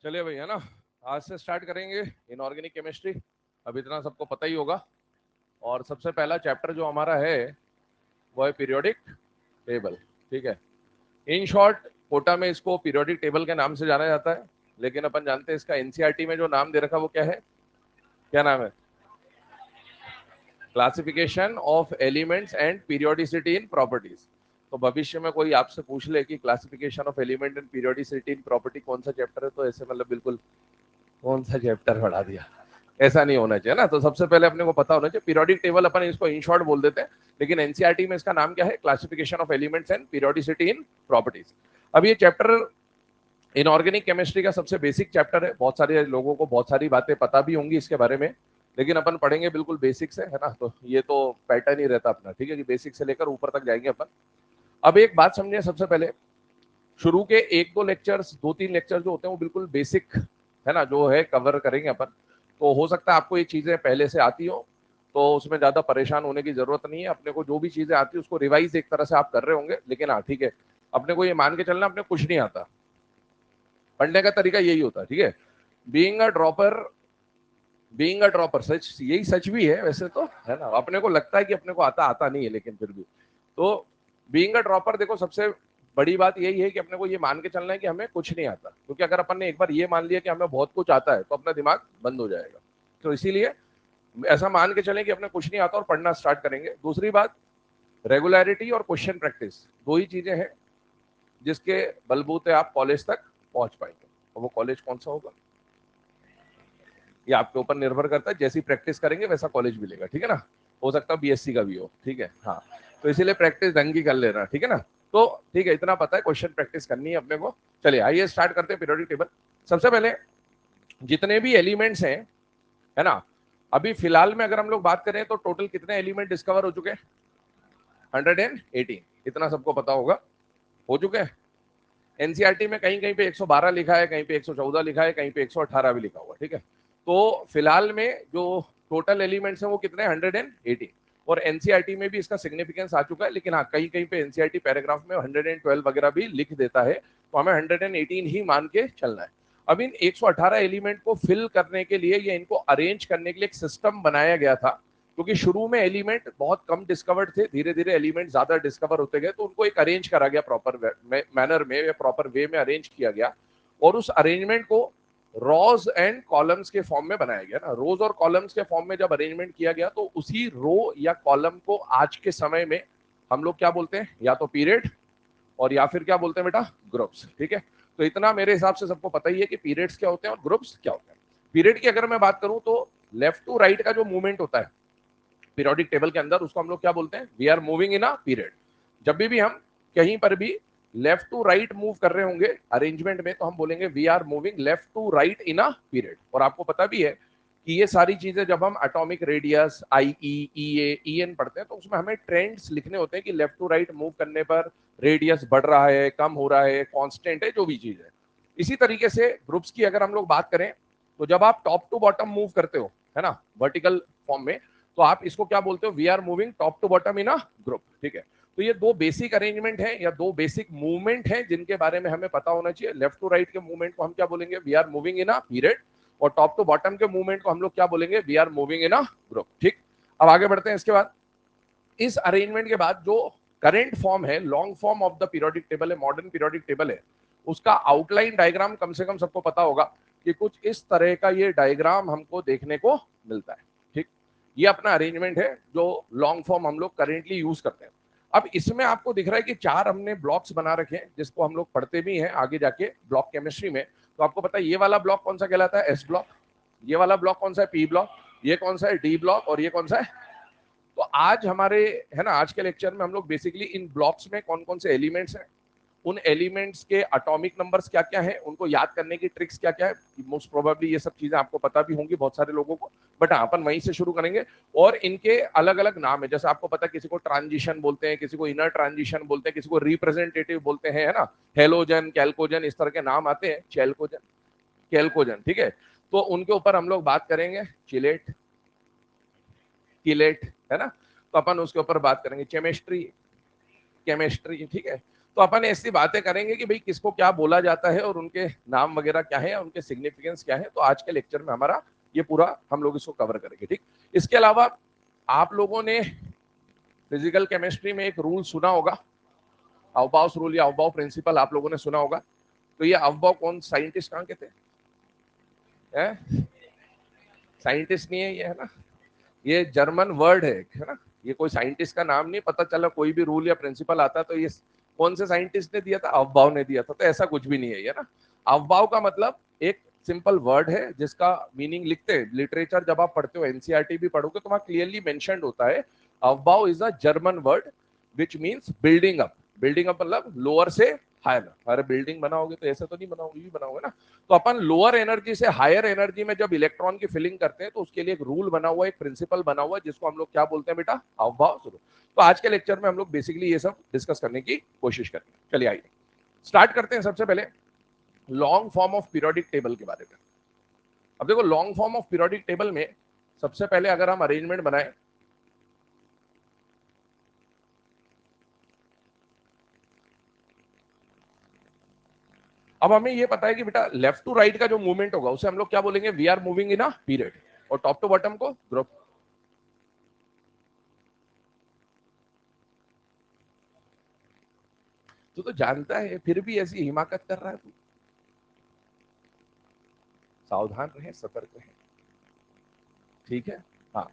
चलिए भैया ना, आज से स्टार्ट करेंगे इनऑर्गेनिक केमिस्ट्री। अब इतना सबको पता ही होगा। और सबसे पहला चैप्टर जो हमारा है वो है पीरियोडिक टेबल। ठीक है। इन शॉर्ट कोटा में इसको पीरियोडिक टेबल के नाम से जाना जाता है, लेकिन अपन जानते हैं इसका एनसीईआरटी में जो नाम दे रखा है वो क्या है? क्या नाम है? Classification of elements and periodicity in properties. तो भविष्य में कोई आपसे पूछ ले कि classification of element and periodicity in property कौन सा चैप्टर है, तो ऐसे मतलब बिल्कुल कौन सा चैप्टर पढ़ा दिया, ऐसा नहीं होना चाहिए ना। तो सबसे पहले अपने को पता होना चाहिए पीरियोडिक टेबल, अपन इसको इन शॉर्ट बोल देते हैं, लेकिन एनसीईआरटी में इसका नाम क्या है? Classification of elements and periodicity in properties. अब ये चैप्टर इनऑर्गेनिक केमिस्ट्री का सबसे बेसिक चैप्टर है। बहुत सारे लोगों को बहुत सारी बातें पता भी होंगी इसके बारे में, लेकिन अपन पढ़ेंगे बिल्कुल बेसिक से, है ना। तो ये तो पैटर्न ही रहता अपना, ठीक है, कि बेसिक से लेकर ऊपर तक जाएंगे अपन। अब एक बात समझिए, सबसे पहले शुरू के एक दो लेक्चर्स, दो तीन लेक्चर जो होते हैं वो बिल्कुल बेसिक, है ना, जो है कवर करेंगे अपन। तो हो सकता है आपको ये चीजें पहले से आती हो, तो उसमें ज्यादा परेशान होने की जरूरत नहीं है। अपने को जो भी चीजें आती है उसको रिवाइज एक तरह से आप कर रहे होंगे, लेकिन हाँ ठीक है, अपने को ये मान के चलना अपने कुछ नहीं आता। पढ़ने का तरीका यही होता है, ठीक है। Being a dropper, being a dropper, सच यही सच भी है वैसे तो, है ना। अपने को लगता है कि अपने को आता आता नहीं है, लेकिन फिर भी तो बीइंग अ ड्रॉपर, देखो सबसे बड़ी बात यही है कि अपने को ये मान के चलना है कि हमें कुछ नहीं आता, क्योंकि अगर अपन ने एक बार ये मान लिया कि हमें बहुत कुछ आता है तो अपना दिमाग बंद हो जाएगा। तो इसीलिए ऐसा मान के चलें कि अपने कुछ नहीं आता और पढ़ना स्टार्ट करेंगे। दूसरी बात, रेगुलरिटी और क्वेश्चन प्रैक्टिस, दो ही चीजें हैं जिसके बलबूते आप कॉलेज तक पहुंच पाएंगे। और वो कॉलेज कौन सा होगा ये आपके ऊपर निर्भर करता है। जैसी प्रैक्टिस करेंगे वैसा कॉलेज मिलेगा, ठीक है ना। हो सकता है बीएससी का भी हो, ठीक है, हाँ। तो इसीलिए प्रैक्टिस ढंग की कर लेना, ठीक है ना। तो ठीक है, इतना पता है, क्वेश्चन प्रैक्टिस करनी है अपने को। चलिए आइए स्टार्ट करते हैं पीरियोडिक टेबल। सबसे पहले जितने भी एलिमेंट्स हैं, है ना, अभी फिलहाल में अगर हम लोग बात करें तो टोटल कितने एलिमेंट डिस्कवर हो चुके हैं? 118। इतना सबको पता होगा, हो चुके हैं। एनसीईआरटी में कहीं कहीं पे 112 लिखा है, कहीं पे 114 लिखा है, कहीं पे 118 भी लिखा हुआ, ठीक है। तो फिलहाल में जो टोटल एलिमेंट्स हैं वो कितने? 118। और एनसीईआरटी में भी इसका सिग्निफिकेंस आ चुका है, लेकिन हाँ कहीं कहीं पे एनसीईआरटी पैराग्राफ में 112 वगैरह भी लिख देता है, तो हमें 118 ही मान के चलना है। अब इन 118 एलिमेंट को फिल करने के लिए या इनको अरेंज करने के लिए एक सिस्टम बनाया गया था, क्योंकि शुरू में एलिमेंट बहुत कम डिस्कवर्ड थे, धीरे धीरे एलिमेंट ज्यादा डिस्कवर होते गए, तो उनको एक अरेंज करा गया प्रॉपर मैनर में या प्रॉपर वे में अरेंज किया गया। और उस अरेंजमेंट को रोज एंड कॉलम्स के फॉर्म में बनाया गया ना। रोज और कॉलम्स के फॉर्म में जब अरेंजमेंट किया गया तो उसी रो या कॉलम को आज के समय में हम लोग क्या बोलते हैं? या तो पीरियड, और या फिर क्या बोलते हैं बेटा? ग्रुप्स, ठीक है। तो इतना मेरे हिसाब से सबको पता ही है कि पीरियड्स क्या होते हैं और ग्रुप्स क्या होते हैं। पीरियड की अगर मैं बात करूं तो लेफ्ट टू राइट का जो मूवमेंट होता है पीरियोडिक टेबल के अंदर, उसको हम लोग क्या बोलते हैं? We are moving in a period. जब भी हम कहीं पर भी लेफ्ट टू राइट मूव कर रहे होंगे अरेंजमेंट में, तो हम बोलेंगे we are moving left to right in a period. और आपको पता भी है कि ये सारी चीजें जब हम एटॉमिक रेडियस, आई ई ए ई एन पढ़ते हैं, तो उसमें हमें ट्रेंड्स लिखने होते हैं कि लेफ्ट टू राइट मूव करने पर रेडियस बढ़ रहा है, कम हो रहा है, कांस्टेंट है, जो भी चीज है। इसी तरीके से ग्रुप्स की अगर हम लोग बात करें, तो जब आप टॉप टू बॉटम मूव करते हो, है ना, वर्टिकल फॉर्म में, तो आप इसको क्या बोलते हो? We are moving top to bottom in a group, ठीक है। तो ये दो बेसिक अरेंजमेंट है या दो बेसिक मूवमेंट है जिनके बारे में हमें पता होना चाहिए। लेफ्ट टू राइट के मूवमेंट को हम क्या बोलेंगे? We are moving in a period. और टॉप टू बॉटम के मूवमेंट को हम लोग क्या बोलेंगे? We are moving in a group, ठीक। अब आगे बढ़ते हैं। इसके बाद, इस अरेंजमेंट के बाद जो करेंट फॉर्म है, long form of the periodic table है, मॉडर्न पीरियोडिक टेबल है, उसका आउटलाइन डायग्राम कम से कम सबको पता होगा कि कुछ इस तरह का ये डायग्राम हमको देखने को मिलता है, ठीक। ये अपना अरेंजमेंट है जो लॉन्ग फॉर्म हम लोग करेंटली यूज करते हैं। अब इसमें आपको दिख रहा है कि चार हमने ब्लॉक्स बना रखे हैं, जिसको हम लोग पढ़ते भी हैं आगे जाके ब्लॉक केमिस्ट्री में। तो आपको पता है ये वाला ब्लॉक कौन सा कहलाता है? S block. ये वाला ब्लॉक कौन सा है? P block. ये कौन सा है? D block. और ये कौन सा है? तो आज हमारे, है ना, आज के लेक्चर में हम लोग बेसिकली इन ब्लॉक्स में कौन कौन से एलिमेंट्स हैं, उन एलिमेंट्स के एटॉमिक नंबर्स क्या क्या है, उनको याद करने की ट्रिक्स क्या क्या है, मोस्ट प्रोबेबली ये सब चीजें आपको पता भी होंगी बहुत सारे लोगों को, बट हाँ अपन वहीं से शुरू करेंगे। और इनके अलग अलग नाम है, जैसे आपको पता है किसी को ट्रांजिशन बोलते हैं, किसी को इनर ट्रांजिशन बोलते हैं, किसी को रिप्रेजेंटेटिव बोलते हैं, है ना, हेलोजन, कैल्कोजन, इस तरह के नाम आते हैं, चैल्कोजन, कैल्कोजन, ठीक है। तो उनके ऊपर हम लोग बात करेंगे। चिलेट, किलेट, है ना, तो अपन उसके ऊपर बात करेंगे। केमिस्ट्री, केमिस्ट्री, ठीक है। तो अपन ऐसी बातें करेंगे कि भाई किसको क्या बोला जाता है और उनके नाम वगैरह क्या है, उनके सिग्निफिकेंस क्या है। तो आज के लेक्चर में हमारा ये पूरा हम लोग इसको कवर करेंगे, ठीक। इसके अलावा आप लोगों ने फिजिकल केमिस्ट्री में एक रूल सुना होगा, अवबाउस रूल या अवबाउ प्रिंसिपल आप लोगों ने सुना होगा। तो ये अवबाउ कौन साइंटिस्ट कहाँ के थे? साइंटिस्ट नहीं है ये, है ना, ये जर्मन वर्ड है ना। ये कोई साइंटिस्ट का नाम नहीं, पता चला कोई भी रूल या प्रिंसिपल आता तो ये कौन से साइंटिस्ट ने दिया था? अवबाव ने दिया था। तो ऐसा कुछ भी नहीं है ये ना। अवबाव का मतलब एक सिंपल वर्ड है जिसका मीनिंग लिखते हैं लिटरेचर, जब आप पढ़ते हो एनसीईआरटी भी पढ़ोगे तो वहां क्लियरली मेंशन्ड होता है Aufbau is a German word which means building up. Building up मतलब लोअर से हायर। अरे बिल्डिंग बनाओगे तो ऐसे तो नहीं बनाओगे, भी बनाओगे ना। तो अपन लोअर एनर्जी से हायर एनर्जी में जब इलेक्ट्रॉन की फिलिंग करते हैं तो उसके लिए एक रूल बना हुआ है, एक प्रिंसिपल बना हुआ है, जिसको हम लोग क्या बोलते हैं बेटा? अवबाव स्वरूप। तो आज के लेक्चर में हम लोग बेसिकली ये सब डिस्कस करने की कोशिश करेंगे। चलिए आइए स्टार्ट करते हैं। सबसे पहले long form of periodic table के बारे में। अब देखो long form of periodic table में सबसे पहले अगर हम अरेंजमेंट बनाए, अब हमें ये पता है कि बेटा लेफ्ट टू राइट का जो मूवमेंट होगा उसे हम लोग क्या बोलेंगे? We are moving in a period. और टॉप टू बॉटम को ग्रुप। तो जानता है फिर भी ऐसी हिमाकत कर रहा है तू। सावधान रहे, सतर्क रहे, ठीक है। हाँ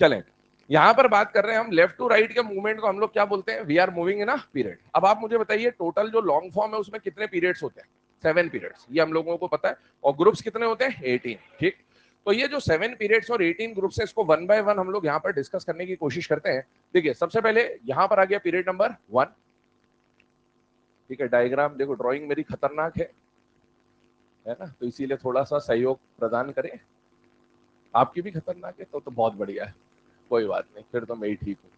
चलें, यहां पर बात कर रहे हैं हम लेफ्ट टू राइट के मूवमेंट को हम लोग क्या बोलते हैं? We are moving in a period. अब आप मुझे बताइए टोटल जो लॉन्ग फॉर्म है उसमें कितने पीरियड्स होते हैं? 7 पीरियड्स, ये हम लोगों को पता है। और ग्रुप्स कितने होते हैं? 18, ठीक। तो ये जो 7 पीरियड्स और 18 ग्रुप्स है, इसको वन बाय वन हम लोग यहाँ पर डिस्कस करने की कोशिश करते हैं। देखिए सबसे पहले यहाँ पर आ गया पीरियड नंबर 1, ठीक है। डायग्राम देखो, ड्रॉइंग मेरी खतरनाक है ना, तो इसीलिए थोड़ा सा सहयोग प्रदान करें। आपकी भी खतरनाक है तो बहुत बढ़िया है, कोई बात नहीं, फिर तो मैं ही ठीक हूँ,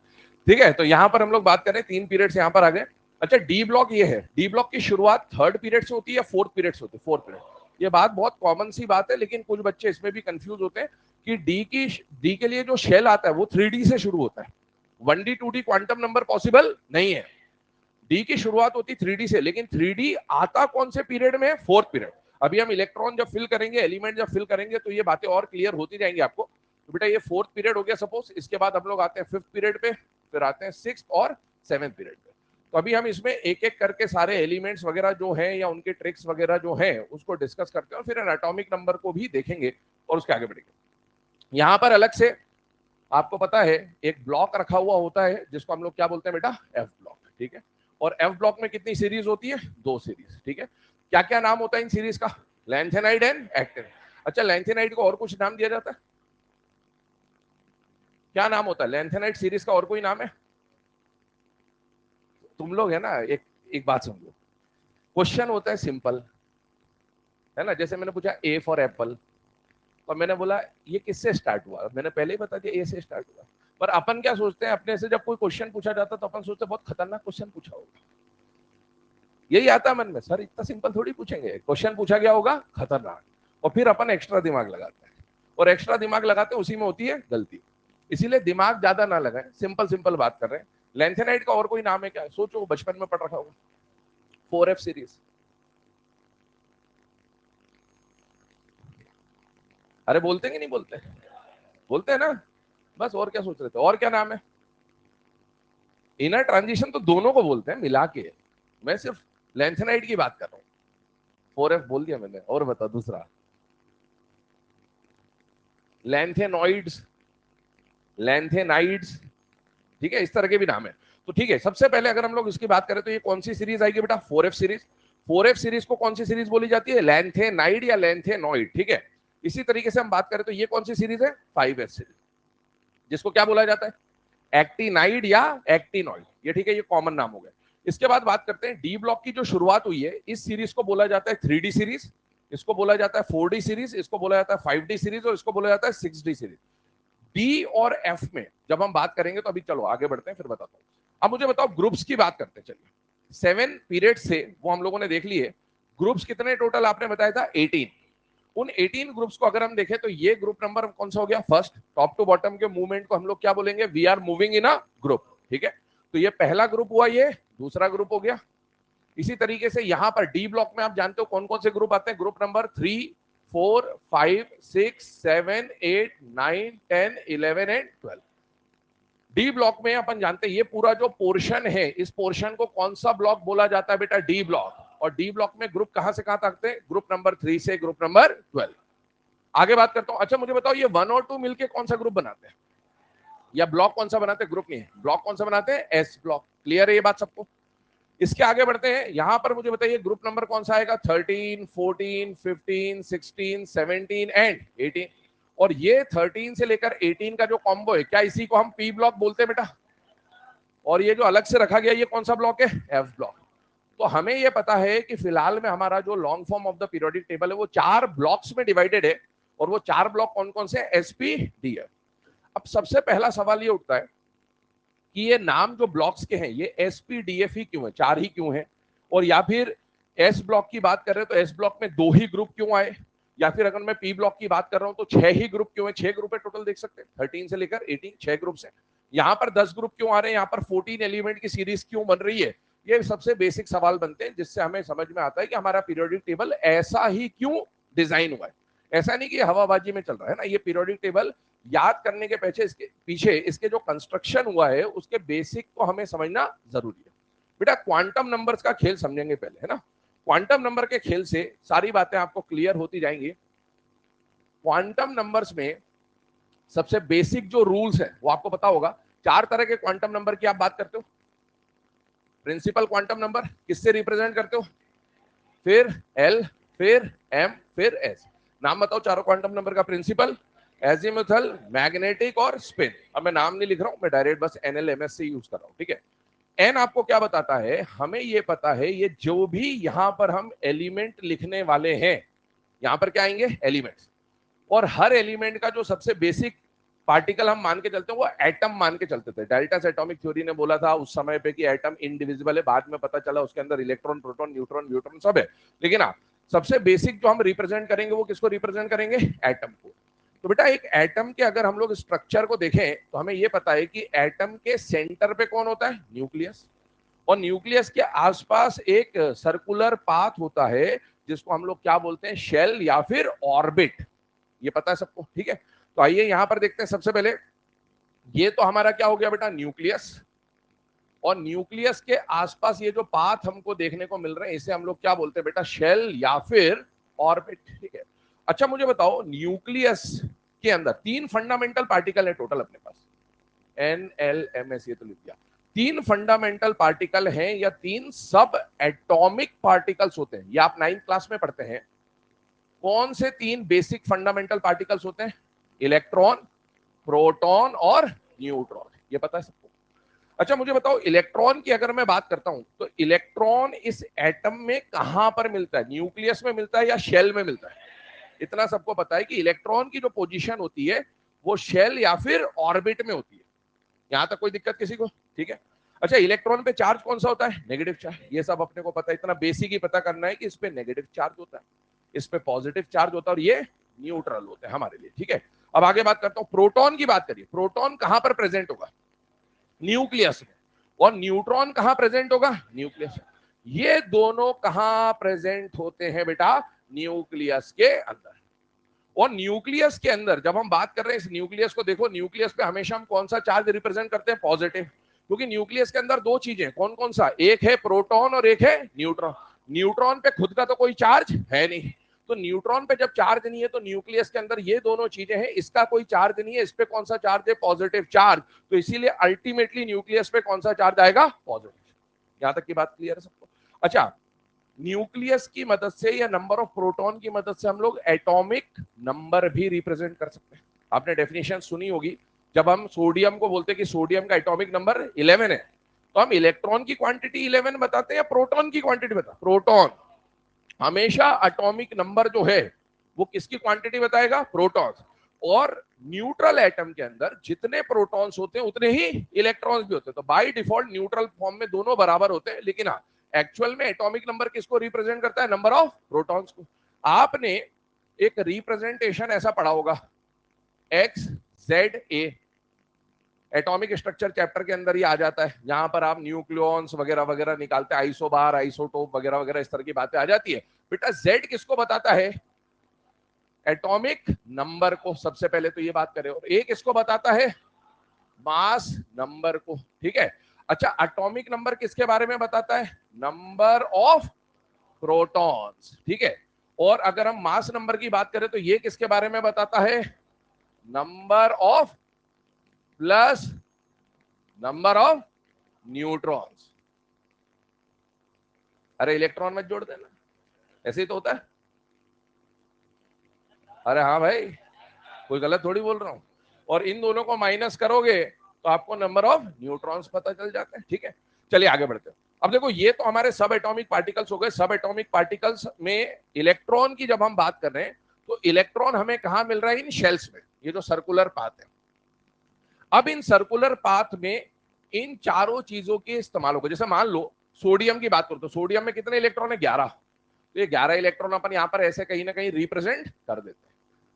ठीक है। तो यहाँ पर हम लोग बात करें 3 पीरियड्स यहाँ पर आ गए। अच्छा डी ब्लॉक ये है, डी ब्लॉक की शुरुआत 3rd पीरियड से होती है या 4th पीरियड से होती है? 4th period. ये बात बहुत कॉमन सी बात है, लेकिन कुछ बच्चे इसमें भी कंफ्यूज होते हैं कि डी के लिए जो शेल आता है वो 3D से शुरू होता है। 1D 2D quantum number possible नहीं है। डी की शुरुआत होती 3D से, लेकिन 3D आता कौन से पीरियड में? 4th period. अभी हम इलेक्ट्रॉन जब फिल करेंगे, एलिमेंट जब फिल करेंगे तो ये बातें और क्लियर होती जाएंगी आपको। तो बेटा ये 4th पीरियड हो गया सपोज, इसके बाद हम लोग आते हैं 5th पीरियड पे, फिर आते हैं 6th और 7th पीरियड पे। तो अभी हम इसमें एक एक करके सारे एलिमेंट्स वगैरह जो है या उनके ट्रिक्स वगैरह जो है उसको डिस्कस करते हैं और फिर एटॉमिक नंबर को भी देखेंगे और उसके आगे बढ़ेंगे। यहाँ पर अलग से आपको पता है एक ब्लॉक रखा हुआ होता है जिसको हम लोग क्या बोलते हैं बेटा? एफ ब्लॉक, ठीक है। और एफ ब्लॉक में कितनी सीरीज होती है? 2 सीरीज, ठीक है। क्या क्या नाम होता है इन सीरीज का? Lanthanide and actin. अच्छा लैंथेनाइड को और कुछ नाम दिया जाता है? क्या नाम होता है लैंथेनाइड सीरीज का? और कोई नाम है? तुम लोग है ना, एक एक बात समझो, क्वेश्चन होता है सिंपल, है ना। जैसे मैंने पूछा ए फॉर एप्पल, और मैंने बोला ये किससे स्टार्ट हुआ, मैंने पहले ही बता दिया ए से स्टार्ट हुआ। पर अपन क्या सोचते हैं अपने से, जब कोई क्वेश्चन पूछा जाता है तो अपन सोचते हैं बहुत खतरनाक क्वेश्चन पूछा होगा, यही आता है मन में, सर इतना सिंपल थोड़ी पूछेंगे, क्वेश्चन पूछा गया होगा खतरनाक। और फिर अपन एक्स्ट्रा दिमाग लगाते हैं, और एक्स्ट्रा दिमाग लगाते हैं उसी में होती है गलती। इसीलिए दिमाग ज्यादा ना लगाए, सिंपल सिंपल बात कर रहे हैं। लेंथेनाइट का और कोई नाम है क्या? सोचो, बचपन में पढ़ रखा होगा, 4F सीरीज। अरे बोलते कि नहीं बोलते? बोलते हैं ना। बस और क्या सोच रहे थे, और क्या नाम है? इनर ट्रांजिशन तो दोनों को बोलते हैं मिला के, मैं सिर्फ लेंथेनाइट की बात कर रहा हूँ। 4F बोल दिया मैंने, और बता दूसरा। लैंथेनॉइड्स, लैंथेनाइड्स, ठीक है, इस तरह के भी नाम है। तो ठीक है, सबसे पहले अगर हम लोग इसकी बात करें तो ये कौन सी सीरीज आएगी बेटा? 4F series. 4F सीरीज को कौन सी सीरीज बोली जाती है? लैंथेनाइड या लैंथेनॉइड, ठीक है। इसी तरीके से हम बात करें तो ये कौन सी सीरीज है? 5F सीरीज, जिसको क्या बोला जाता है? एक्टिनाइड या एक्टिनॉइड, ये ठीक है, ये कॉमन नाम हो गया। इसके बाद बात करते हैं डी ब्लॉक की जो शुरुआत हुई है, इस सीरीज को बोला जाता है 3D सीरीज, इसको बोला जाता है 4D सीरीज, इसको बोला जाता है 5D सीरीज, और इसको बोला जाता है 6D सीरीज। डी और एफ में जब हम बात करेंगे तो अभी चलो आगे बढ़ते हैं, फिर बताता हूं। अब मुझे बताओ ग्रुप्स की बात करते हैं। चलिए 7 पीरियड से वो हम लोगों ने देख लिए। ग्रुप्स कितने टोटल आपने बताया था? 18। उन 18 ग्रुप्स को अगर हम देखें तो ये ग्रुप नंबर कौन सा हो गया? फर्स्ट। टॉप टू बॉटम के मूवमेंट को हम लोग क्या बोलेंगे? We are moving in a group, ठीक है। तो ये पहला ग्रुप हुआ, ये दूसरा ग्रुप हो गया, इसी तरीके से यहां पर डी ब्लॉक में आप जानते हो कौन कौन से ग्रुप आते हैं, group number 3, 4, 5, 6, 7, 8, 9, 10, 11 and 12। D block में अपन जानते हैं ये पूरा जो पोर्शन है, इस पोर्शन को कौन सा ब्लॉक बोला जाता है बेटा, डी ब्लॉक। और डी ब्लॉक में ग्रुप कहां से कहां तक आते हैं, ग्रुप नंबर 3 से ग्रुप नंबर 12। आगे बात करता हूं। अच्छा मुझे बताओ ये 1 और 2 मिलके कौन सा ग्रुप बनाते हैं, या ब्लॉक कौन सा बनाते हैं, ग्रुप नहीं है, ब्लॉक कौन सा बनाते हैं, एस ब्लॉक। क्लियर है ये बात सबको? इसके आगे बढ़ते हैं, यहां पर मुझे बताइए ग्रुप नंबर कौन सा आएगा, 13, 14, 15, 16, 17 एंड 18। और ये 13 से लेकर 18 का जो कॉम्बो है, क्या इसी को हम पी ब्लॉक बोलते हैं बेटा? और ये जो अलग से रखा गया ये कौन सा ब्लॉक है, एफ ब्लॉक। तो हमें ये पता है कि फिलहाल में हमारा जो long form of the periodic table है वो 4 ब्लॉक्स में डिवाइडेड है। और वो 4 ब्लॉक कौन कौन से, एसपी डी एफ। अब सबसे पहला सवाल ये उठता है कि ये नाम जो ब्लॉक्स के हैं ये एसपीडीएफ ही क्यों है, 4 ही क्यों है? और या फिर एस ब्लॉक की बात कर रहे हैं तो एस ब्लॉक में 2 ही ग्रुप क्यों आए? या फिर अगर मैं पी ब्लॉक की बात कर रहा हूं तो 6 ही ग्रुप क्यों है? 6 ग्रुप है टोटल, देख सकते हैं 13 से लेकर 18, 6 ग्रुप है। यहाँ पर 10 ग्रुप क्यों आ रहे हैं, यहाँ पर 14 एलिमेंट की सीरीज क्यों बन रही है? ये सबसे बेसिक सवाल बनते हैं जिससे हमें समझ में आता है कि हमारा पीरियोडिक टेबल ऐसा ही क्यों डिजाइन हुआ है। ऐसा नहीं कि हवाबाजी में चल रहा है ना, ये पीरियोडिक टेबल याद करने के पीछे इसके जो कंस्ट्रक्शन हुआ है उसके बेसिक को हमें समझना जरूरी है। बेटा क्वांटम नंबर्स का खेल समझेंगे पहले, है ना। क्वांटम नंबर के खेल से सारी बातें आपको क्लियर होती जाएंगी। क्वांटम नंबर्स में सबसे बेसिक जो रूल्स है वो आपको पता होगा। 4 तरह के क्वांटम नंबर की आप बात करते हो। प्रिंसिपल क्वांटम नंबर किससे रिप्रेजेंट करते हो, फिर एल, फिर एम, फिर एस। नाम बताओ चारों क्वांटम नंबर का। प्रिंसिपल, एजीमुथल, मैग्नेटिक और स्पिन। अब मैं नाम नहीं लिख रहा हूं, मैं डायरेक्ट बस एनएलएमएस से यूज कर रहा हूं, ठीक है। एन आपको क्या बताता है, हमें ये पता है ये जो भी यहां पर हम एलिमेंट लिखने वाले हैं, यहां पर क्या आएंगे, एलिमेंट्स। और हर एलिमेंट का जो सबसे बेसिक पार्टिकल हम मान के चलते हैं वो एटम मान के चलते थे। डेल्टा एटॉमिक थ्योरी ने बोला था उस समय पे कि एटम इनडिविजिबल है, बाद में पता चला उसके अंदर इलेक्ट्रॉन, प्रोटॉन, न्यूट्रॉन, न्यूट्रॉन सब है। लेकिन हाँ, सबसे बेसिक जो हम रिप्रेजेंट करेंगे वो किसको रिप्रेजेंट करेंगे, एटम को। तो बेटा एक एटम के अगर हम लोग स्ट्रक्चर को देखें तो हमें ये पता है कि एटम के सेंटर पे कौन होता है, न्यूक्लियस। और न्यूक्लियस के आसपास एक सर्कुलर पाथ होता है जिसको हम लोग क्या बोलते हैं, शेल या फिर ऑर्बिट। ये पता है सबको, ठीक है। तो आइए यहां पर देखते हैं। सबसे पहले ये तो हमारा क्या हो गया बेटा, न्यूक्लियस। और न्यूक्लियस के आसपास ये जो पाथ हमको देखने को मिल रहे हैं इसे हम लोग क्या बोलते हैं बेटा, शेल या फिर ऑर्बिट, ठीक है। अच्छा मुझे बताओ न्यूक्लियस के अंदर 3 फंडामेंटल पार्टिकल है टोटल अपने पास, NLMS, ये तो लिख दिया। 3 फंडामेंटल पार्टिकल हैं या 3 सब एटॉमिक पार्टिकल्स होते हैं। ये आप 9th क्लास में पढ़ते हैं। कौन से 3 बेसिक फंडामेंटल पार्टिकल्स होते हैं, इलेक्ट्रॉन, प्रोटॉन और न्यूट्रॉन। ये पता है सबको। अच्छा मुझे बताओ इलेक्ट्रॉन की अगर मैं बात करता हूं तो इलेक्ट्रॉन इस एटम में कहां पर मिलता है, न्यूक्लियस में मिलता है या शेल में मिलता है? इतना सबको पता है कि इलेक्ट्रॉन की जो पोजीशन होती है वो शेल या फिर ऑर्बिट में होती है। यहां तक कोई दिक्कत किसी को, ठीक है। अच्छा इलेक्ट्रॉन पे चार्ज कौन सा होता है, नेगेटिव चार्ज। ये सब अपने को पता है, इतना बेसिक ही पता करना है कि इस पे नेगेटिव चार्ज होता है, इस पे पॉजिटिव चार्ज होता है और ये न्यूट्रल होते हैं हमारे लिए, ठीक है। अब आगे बात करता हूं, प्रोटॉन की बात करिए। प्रोटॉन कहां पर प्रेजेंट होगा, न्यूक्लियस में। और न्यूट्रॉन कहां प्रेजेंट होगा, न्यूक्लियस में। ये दोनों कहां प्रेजेंट होते हैं बेटा, न्यूक्लियस के अंदर। और न्यूक्लियस के अंदर जब हम बात कर रहे हैं इस न्यूक्लियस को देखो, न्यूक्लियस पे हमेशा हम कौन सा चार्ज रिप्रेजेंट करते हैं, पॉजिटिव। क्योंकि न्यूक्लियस के अंदर 2 चीजें, कौन कौन सा, एक है प्रोटॉन और एक है न्यूट्रॉन। न्यूट्रॉन पे खुद का तो कोई चार्ज है नहीं, तो न्यूट्रॉन पे जब चार्ज नहीं है तो न्यूक्लियस के अंदर ये दोनों चीजें हैं, इसका कोई चार्ज नहीं है, इस पे कौन सा चार्ज है, पॉजिटिव चार्ज। तो इसीलिए अल्टीमेटली न्यूक्लियस पे कौन सा चार्ज आएगा, पॉजिटिव। यहां तक की बात क्लियर है सबको। अच्छा न्यूक्लियस की मदद से या नंबर ऑफ प्रोटॉन की मदद से हम लोग एटॉमिक नंबर भी रिप्रेजेंट कर सकते हैं। आपने डेफिनेशन सुनी होगी, जब हम सोडियम को बोलते हैं कि सोडियम का एटॉमिक नंबर 11 है, तो हम इलेक्ट्रॉन की क्वांटिटी 11 बताते हैं या प्रोटॉन की क्वांटिटी बताते, प्रोटॉन। हमेशा एटॉमिक नंबर जो है वो किसकी क्वांटिटी बताएगा, प्रोटॉन। और न्यूट्रल एटम के अंदर जितने प्रोटॉन्स होते हैं उतने ही इलेक्ट्रॉन्स भी होते हैं। तो बाय डिफॉल्ट न्यूट्रल फॉर्म में दोनों बराबर होते हैं, लेकिन हाँ एक्चुअल में एटॉमिक नंबर किसको रिप्रेजेंट करता है, नंबर ऑफ प्रोटॉन्स को। आपने एक रिप्रेजेंटेशन ऐसा पढ़ा होगा, x Z A, atomic structure chapter के अंदर ही आ जाता है, जहां पर आप न्यूक्लियॉन्स वगैरह वगैरह निकालते हैं, आइसोबार, आइसोटोप वगैरह वगैरह इस तरह की बातें आ जाती है। बेटा जेड किसको बताता है? एटॉमिक नंबर को। सबसे पहले तो ये बात करें। और ए किसको बताता है? मास नंबर को। ठीक है। अच्छा, एटॉमिक नंबर किसके बारे में बताता है? Number of protons. ठीक है। और अगर हम मास नंबर की बात करें तो ये किसके बारे में बताता है? Number of plus number of neutrons. अरे इलेक्ट्रॉन मत जोड़ देना, ऐसे ही तो होता है। अरे हाँ भाई, कोई गलत थोड़ी बोल रहा हूं। और इन दोनों को माइनस करोगे तो आपको नंबर ऑफ न्यूट्रॉन्स पता चल जाते हैं। ठीक है, चलिए आगे बढ़ते हैं। अब देखो, ये तो हमारे सब एटॉमिक पार्टिकल्स हो गए। सब एटॉमिक पार्टिकल्स में इलेक्ट्रॉन की जब हम बात कर रहे हैं तो इलेक्ट्रॉन हमें कहां मिल रहा है? इन शेल्स में, ये जो सर्कुलर पाथ है। अब इन सर्कुलर पाथ में इन चारों चीजों के इस्तेमाल होगा। जैसे मान लो सोडियम की बात करो तो सोडियम में कितने इलेक्ट्रॉन है? 11। तो ये 11 इलेक्ट्रॉन अपन यहाँ पर ऐसे कहीं ना कहीं रिप्रेजेंट कर देते हैं।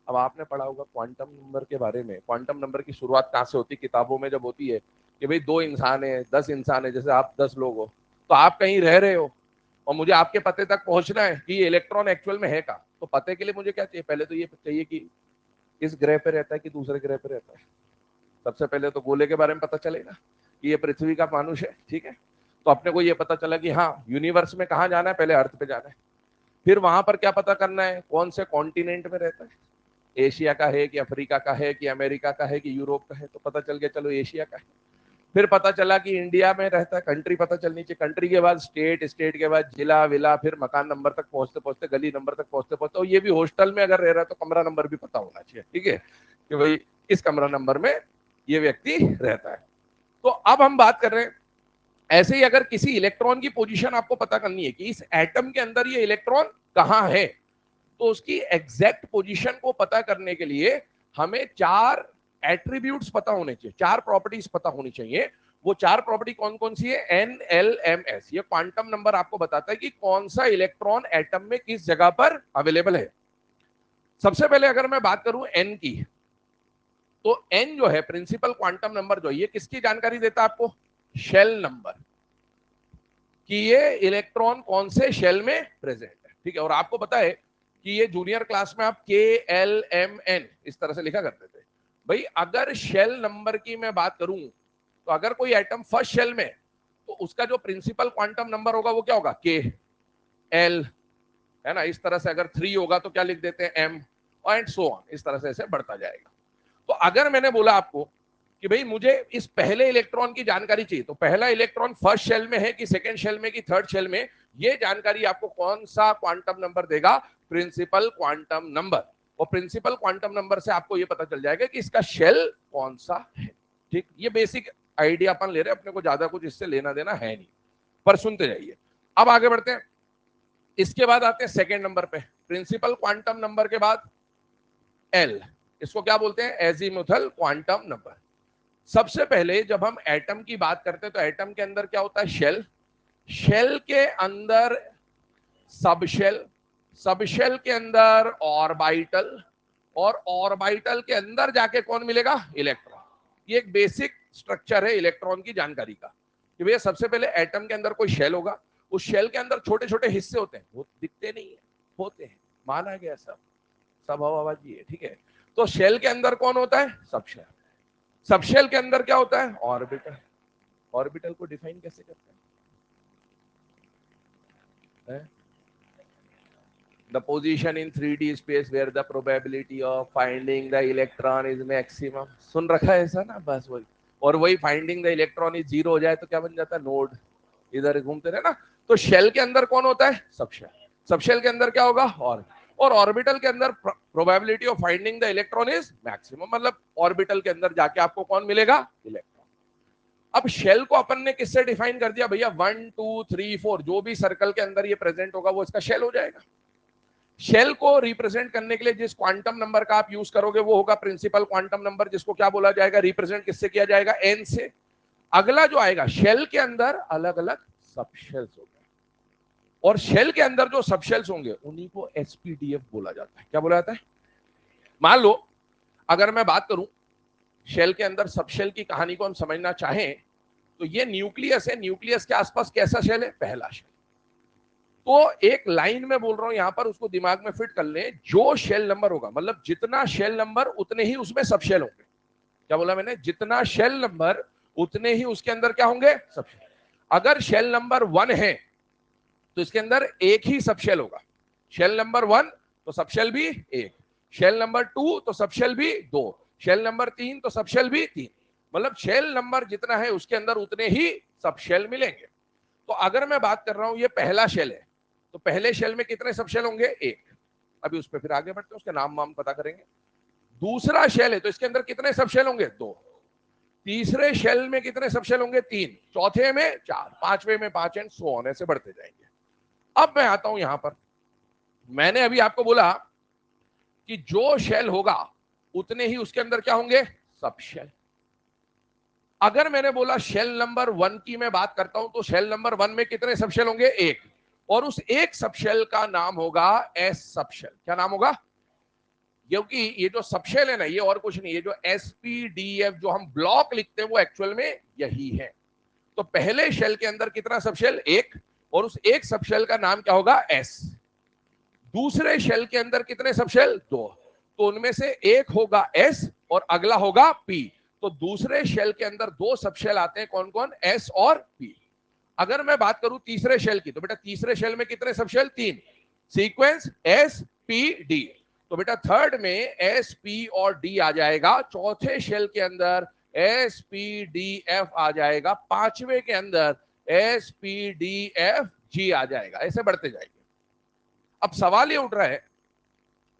अब आपने पढ़ा होगा क्वांटम नंबर के बारे में। क्वांटम नंबर की शुरुआत कहां से होती है? किताबों में जब होती है कि भाई 2 इंसान है, 10 इंसान है, जैसे आप 10 लोग हो, तो आप कहीं रह रहे हो और मुझे आपके पते तक पहुंचना है कि ये इलेक्ट्रॉन एक्चुअल में है का। तो पते के लिए मुझे क्या चाहिए? पहले तो ये चाहिए कि इस ग्रह पे रहता है कि दूसरे ग्रह पे रहता है। सबसे पहले तो गोले के बारे में पता चलेगा कि ये पृथ्वी का मानुष है। ठीक है। तो अपने को ये पता चला कि हाँ, यूनिवर्स में कहाँ जाना है? पहले अर्थ पे जाना है। फिर वहां पर क्या पता करना है? कौन से कॉन्टिनेंट में रहता है? एशिया का है कि अफ्रीका का है कि अमेरिका का है कि यूरोप का है? तो पता चल गया, चलो एशिया का है। फिर पता चला कि इंडिया में रहता है। कंट्री पता चलनी चाहिए। कंट्री के बाद स्टेट, स्टेट के बाद जिला, विला, फिर मकान नंबर तक पहुंचते पहुंचते, गली नंबर तक पहुंचते पहुंचते, और ये भी हॉस्टल में अगर रह रहा है तो कमरा नंबर भी पता होना चाहिए। ठीक है, कि भाई इस कमरा नंबर में ये व्यक्ति रहता है। तो अब हम बात कर रहे हैं, ऐसे ही अगर किसी इलेक्ट्रॉन की पोजीशन आपको पता करनी है कि इस एटम के अंदर ये इलेक्ट्रॉन कहां है, तो उसकी एग्जैक्ट पोजीशन को पता करने के लिए हमें 4 एट्रीब्यूट्स पता होने चाहिए, 4 प्रॉपर्टीज पता होनी चाहिए। वो 4 प्रॉपर्टी कौन कौन सी है? NLMS। ये क्वांटम नंबर आपको बताता है कि कौन सा इलेक्ट्रॉन एटम में किस जगह पर अवेलेबल है। सबसे पहले अगर मैं बात करूं एन की, तो एन जो है प्रिंसिपल क्वांटम नंबर, जो ये किसकी जानकारी देता है आपको? शेल नंबर, कि ये इलेक्ट्रॉन कौन से शेल में प्रेजेंट है। ठीक है। और आपको पता है कि ये जूनियर क्लास में आप KLMN इस तरह से लिखा करते थे। भाई अगर शेल नंबर की मैं बात करूं तो अगर कोई एटम फर्स्ट शेल में, तो उसका जो प्रिंसिपल क्वांटम नंबर होगा वो क्या होगा? KL, है ना। इस तरह से अगर 3 होगा तो क्या लिख देते हैं? M, and so on. इस तरह से ऐसे बढ़ता जाएगा। तो अगर मैंने बोला आपको कि भाई मुझे इस पहले इलेक्ट्रॉन की जानकारी चाहिए, तो पहला इलेक्ट्रॉन फर्स्ट शेल में है कि सेकंड शेल में कि थर्ड शेल में, ये जानकारी आपको कौन सा क्वांटम नंबर देगा? Principal quantum number. और प्रिंसिपल क्वांटम नंबर से आपको ये पता चल जाएगा कि इसका शेल कौन सा है। ठीक, ये बेसिक आइडिया अपन ले रहे हैं, अपने को ज्यादा कुछ इससे लेना देना है नहीं, पर सुनते जाइए। अब आगे बढ़ते हैं। इसके बाद आते हैं सेकेंड नंबर पे। प्रिंसिपल क्वांटम नंबर के बाद एल, इसको क्या बोलते हैं? Azimuthal quantum number. सबसे पहले जब हम एटम की बात करते हैं तो एटम के अंदर क्या होता है? शेल। शेल के अंदर सब शेल, सब शेल के अंदर ऑर्बिटल, और ऑर्बिटल के अंदर जाके कौन मिलेगा? इलेक्ट्रॉन। ये एक बेसिक स्ट्रक्चर है इलेक्ट्रॉन की जानकारी का, कि भैया सबसे पहले एटम के अंदर कोई शेल होगा, उस शेल के अंदर छोटे छोटे हिस्से होते हैं, वो दिखते नहीं है, होते हैं, माना गया सब, सब हवाबाजी है। ठीक है। तो शेल के अंदर कौन होता है? सब शेल। सब शेल के अंदर क्या होता है? ऑर्बिटल। ऑर्बिटल को डिफाइन कैसे करते हैं? The position in 3D space where the probability of finding the electron is maximum। सुन रखा है ऐसा ना? बस वही। और वही फाइंडिंग द इलेक्ट्रॉन इज 0 हो जाए तो क्या बन जाता है? नोड। इधर घूमते रहे ना। तो शेल के अंदर कौन होता है? सब शेल। सब शेल के अंदर क्या होगा? और ऑर्बिटल के अंदर probability of finding the electron is maximum, मतलब ऑर्बिटल के अंदर जाके आपको कौन मिलेगा? इलेक्ट्रॉन। अब शेल को अपन ने किससे डिफाइन कर दिया? भैया 1 2 3 4 जो भी सर्कल के अंदर ये प्रेजेंट होगा वो इसका शेल हो जाएगा। शेल को रिप्रेजेंट करने के लिए जिस क्वांटम नंबर का आप यूज करोगे वो होगा प्रिंसिपल क्वांटम नंबर, जिसको क्या बोला जाएगा? रिप्रेजेंट किससे किया जाएगा? एन से। अगला जो आएगा, शेल के अंदर अलग अलग सब शेल्स होंगे, और शेल के अंदर जो सब शेल्स होंगे उन्हीं को SPDF बोला जाता है। क्या बोला जाता है? मान लो अगर मैं बात करूं शेल के अंदर सब शेल की कहानी को हम समझना चाहें तो ये न्यूक्लियस है, न्यूक्लियस के आसपास कैसा शेल है? पहला शेल। तो एक लाइन में बोल रहा हूं यहां पर, उसको दिमाग में फिट कर ले, जो शेल नंबर होगा, मतलब जितना शेल नंबर उतने ही उसमें सब शेल होंगे। क्या बोला मैंने? जितना शेल नंबर उतने ही उसके अंदर क्या होंगे? सब शेल। अगर शेल नंबर 1 है तो इसके अंदर एक ही सब शेल होगा। शेल नंबर 1 तो सब शेल भी एक, शेल नंबर 2 तो सब शेल भी 2, शेल नंबर 3 तो सब शेल भी 3। मतलब शेल नंबर जितना है उसके अंदर उतने ही सब शेल मिलेंगे। तो अगर मैं बात कर रहा हूं ये पहला शेल है, तो पहले शेल में कितने सब शेल होंगे? एक। अभी उस पर फिर आगे बढ़ते हैं, उसके नाम वाम पता करेंगे। दूसरा शेल है तो इसके अंदर कितने सब शेल होंगे? 2। तीसरे शेल में कितने सब शेल होंगे? 3। चौथे में 4, पांचवे में 5 एंड सो ऑन, ऐसे बढ़ते जाएंगे। अब मैं आता हूं यहां पर, मैंने अभी आपको बोला कि जो शेल होगा उतने ही उसके अंदर क्या होंगे? सब शेल। अगर मैंने बोला शेल नंबर 1 की मैं बात करता हूं तो शेल नंबर 1 में कितने सब शेल होंगे? एक। और उस एक सब शेल का नाम होगा एस सब शेल। क्या नाम होगा? क्योंकि ये जो सब शेल है ना, ये और कुछ नहीं, ये जो एसपीडीएफ जो हम ब्लॉक लिखते हैं वो एक्चुअल में यही है। तो पहले शेल के अंदर कितना सब शेल? एक। और उस एक सब शेल का नाम क्या होगा? एस। दूसरे शेल के अंदर कितने सब शेल? 2। तो उनमें से एक होगा एस और अगला होगा पी। तो दूसरे शेल के अंदर 2 सब शेल आते हैं, कौन कौन? एस और पी। अगर मैं बात करूं तीसरे शेल की, तो बेटा तीसरे शेल में कितने सब shell? 3। Sequence S P D. तो बेटा थर्ड में एस पी और डी आ जाएगा। चौथे शेल के अंदर एस पी डी एफ आ जाएगा। पांचवे के अंदर S P D F G आ जाएगा। ऐसे बढ़ते जाएंगे। अब सवाल ये उठ रहा है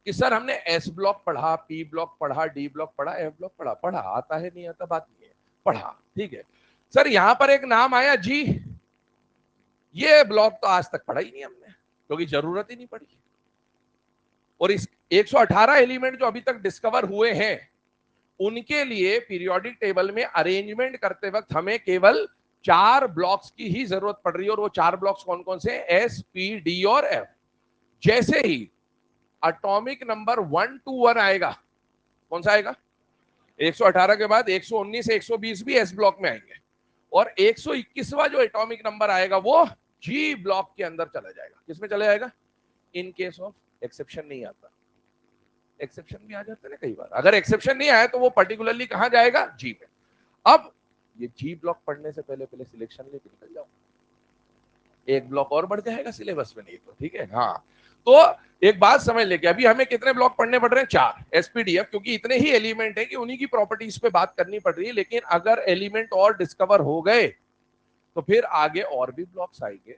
कि सर हमने एस ब्लॉक पढ़ा, पी ब्लॉक पढ़ा, डी ब्लॉक पढ़ा, एफ ब्लॉक पढ़ा, पढ़ा आता है नहीं आता बात नहीं है, पढ़ा ठीक है। सर यहां पर एक नाम आया जी, ये ब्लॉक तो आज तक पढ़ा ही नहीं हमने, क्योंकि जरूरत ही नहीं पड़ी। और इस 118 एलिमेंट जो अभी तक डिस्कवर हुए हैं उनके लिए पीरियोडिक टेबल में अरेंजमेंट करते वक्त हमें केवल 4 ब्लॉक्स की ही जरूरत पड़ रही है। और वो 4 ब्लॉक्स कौन कौन से? एस पी डी और एफ। जैसे ही एटॉमिक नंबर 1 to 1 आएगा, कौन सा आएगा? 118 के बाद 119 से 120 भी एस ब्लॉक में आएंगे। और 121वां जो एटॉमिक नंबर आएगा वो जी ब्लॉक के अंदर चला जाएगा। किसमें चला जाएगा? इन केस ऑफ एक्सेप्शन नहीं आता। एक्सेप्शन भी आ जाते हैं ना कई बार। अगर एक्सेप्शन नहीं आया तो वो पर्टिकुलरली कहां जाएगा? जी में। अब ये जी ब्लॉक पढ़ने से पहले पहले सिलेक्शन लेके निकल जाओ, एक ब्लॉक और बढ़ जाएगा सिलेबस में, नहीं तो ठीक है। हाँ, तो एक बात समझ लेके अभी हमें कितने ब्लॉक पढ़ने पड़ रहे हैं? 4 एसपीडीएफ, क्योंकि इतने ही एलिमेंट है कि उन्हीं की प्रॉपर्टीज पे बात करनी पड़ रही है। लेकिन अगर एलिमेंट और डिस्कवर हो गए तो फिर आगे और भी ब्लॉक्स आएंगे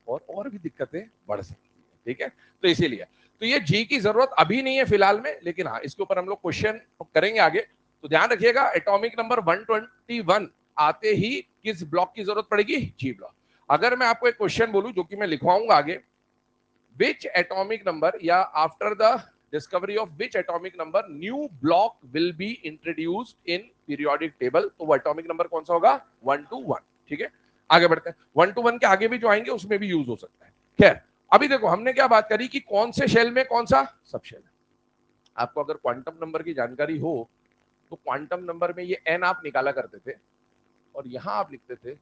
और भी दिक्कतें बढ़ सकती है, ठीक है। तो इसीलिए तो ये जी की जरूरत अभी नहीं है फिलहाल में, लेकिन हाँ इसके ऊपर हम लोग क्वेश्चन करेंगे आगे। तो ध्यान रखिएगा, एटॉमिक नंबर 121 आते ही किस ब्लॉक की जरूरत पड़ेगी? जी ब्लॉक। अगर मैं आपको एक क्वेश्चन बोलूं जो कि मैं लिखवाऊंगा आगे, विच एटॉमिक नंबर या after the discovery of which atomic number new block will be introduced in periodic table, तो वो एटॉमिक नंबर कौन सा होगा? 121, ठीक है। आगे बढ़ते हैं, 121 के आगे भी जो आएंगे उसमें भी यूज हो सकता है। खैर अभी देखो हमने क्या बात करी कि कौन से शेल में कौन सा सब शेल है। आपको अगर क्वांटम नंबर की जानकारी हो तो क्वांटम नंबर में ये एन आप निकाला करते थे और यहां आप लिखते थे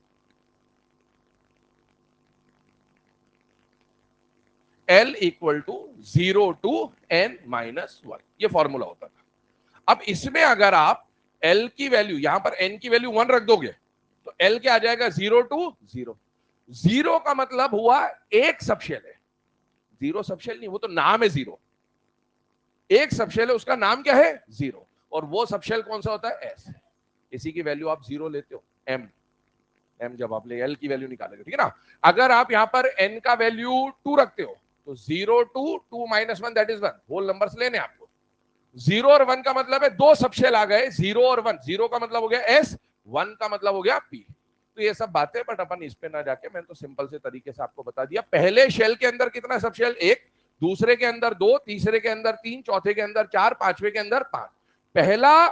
L equal to 0 to n-1, ये फॉर्मूला होता था। अब इसमें अगर आप L की वैल्यू, यहां पर n की वैल्यू 1 रख दोगे तो L क्या आ जाएगा? 0 to 0। 0 का मतलब हुआ एक सबशेल है, 0 सबशेल नहीं, वो तो नाम है 0। एक सबशेल है, उसका नाम क्या है? 0। और वो सबशेल कौन सा होता है? S। इसी की वैल्यू आप 0 लेते हो, m जब आप ले L की वैल्यू निकालेंगे, ठीक है ना। अगर आप यहां पर n का वैल्यू 2 रखते हो तो 0 to 2 - 1 that is 1, whole numbers लेने आपको। 0 और 1 का मतलब है 2 सबशेल आ गए, 0 और 1। 0 का मतलब हो गया S, 1 का मतलब हो गया P। तो ये सब बातें, बट अपन इस पे ना जाके मैंने तो सिंपल से तरीके से आपको बता दिया। पहले शेल के अंदर कितना सबशेल? 1, दूसरे के अंदर 2, तीसरे के अंदर 3, चौथे के अंदर 4, पांचवे के अंदर 5। पहला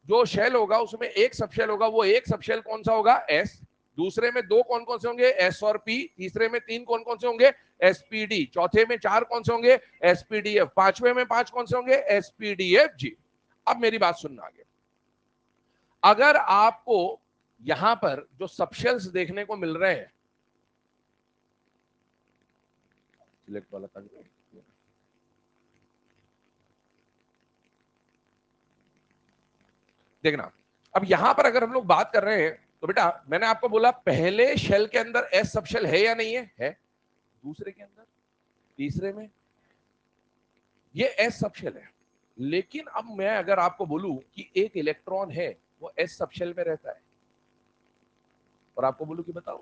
जो शेल होगा उसमें एक सबशेल होगा, वो एक सबशेल कौन सा होगा? S। दूसरे में 2 कौन कौन से होंगे? S और P। तीसरे में 3 कौन कौन से होंगे? SPD। चौथे में 4 कौन से होंगे? SPDF। पांचवे में 5 कौन से होंगे? SPDFG। अब मेरी बात सुनना आगे, अगर आपको यहां पर जो सबशेल्स देखने को मिल रहे हैं, सिलेक्ट वाला कंट्रोल, देखना, अब यहां पर अगर हम लोग बात कर रहे हैं तो बेटा मैंने आपको बोला पहले शेल के अंदर एस सबशेल है या नहीं है? दूसरे के अंदर, तीसरे में ये एस सबशेल है। लेकिन अब मैं अगर आपको बोलूं कि एक इलेक्ट्रॉन है वो एस सबशेल में रहता है और आपको बोलूं कि बताओ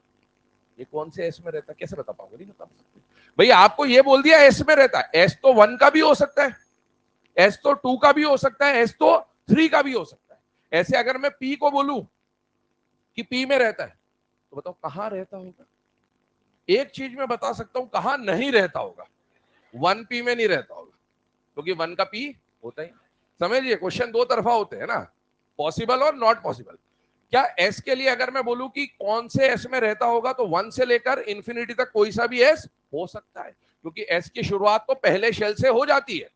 ये कौन से एस में रहता है, कैसे बता पाओगे? नहीं बता सकते भाई। आपको ये बोल दिया एस में रहता है, एस तो 1 का भी हो सकता है, एस तो 2 का भी हो सकता है, एस तो 3 का भी हो सकता है। ऐसे अगर मैं पी को बोलूं कि पी में रहता है तो बताओ कहां रहता होगा? एक चीज मैं बता सकता हूं कहां नहीं रहता होगा, 1p में नहीं रहता होगा, क्योंकि 1 का p होता ही। समझिए क्वेश्चन दो तरफा होते हैं ना, पॉसिबल और नॉट पॉसिबल। क्या एस के लिए अगर मैं बोलूं कि कौन से एस में रहता होगा तो 1 से लेकर इंफिनिटी तक कोई सा भी एस हो सकता है, क्योंकि एस की शुरुआत तो पहले शेल से हो जाती है।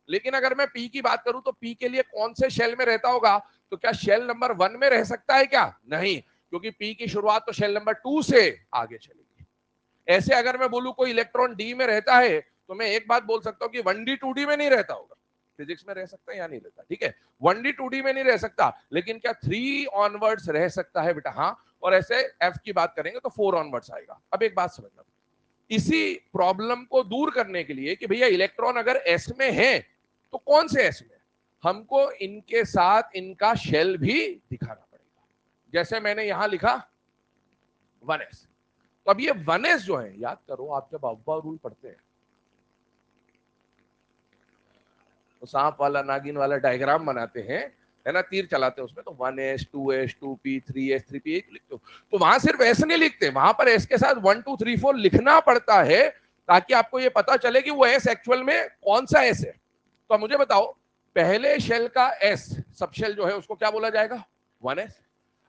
लेकिन अगर मैं पी की बात करूं तो पी के लिए कौन से शेल में रहता होगा, तो क्या शेल नंबर 1 में रह सकता है क्या? नहीं, क्योंकि पी की शुरुआत तो शेल नंबर 2 से आगे चलेगी। ऐसे अगर मैं बोलूं कोई इलेक्ट्रॉन डी में रहता है तो मैं एक बात बोल सकता हूं कि 1d 2d में नहीं रहता होगा। फिजिक्स में रह सकता है या नहीं रहता? ठीक है, 1d 2d में नहीं रह सकता, लेकिन क्या 3 ऑनवर्ड्स रह सकता है बेटा? हाँ। और ऐसे एफ की बात करेंगे तो 4 ऑनवर्ड्स आएगा। अब एक बात समझना, इसी प्रॉब्लम को दूर करने के लिए कि भैया इलेक्ट्रॉन अगर एस में है तो कौन से एस में, हमको इनके साथ इनका शेल भी दिखाना पड़ेगा। जैसे मैंने यहां लिखा 1s, तो अब ये 1s जो है, याद करो आप जब अव्वा रूल पढ़ते हैं तो सांप वाला नागिन वाला डायग्राम बनाते हैं, है ना, तीर चलाते हैं उसमें, तो 1s 2s 2p 3s 3p लिखते हो। तो वहां सिर्फ एस नहीं लिखते, वहां पर एस के साथ 1 2 3 4 लिखना पड़ता है, ताकि आपको ये पता चले कि वो एस एक्चुअल में कौन सा एस है। तो मुझे बताओ पहले शेल का एस सब शेल जो है उसको क्या बोला जाएगा? 1s।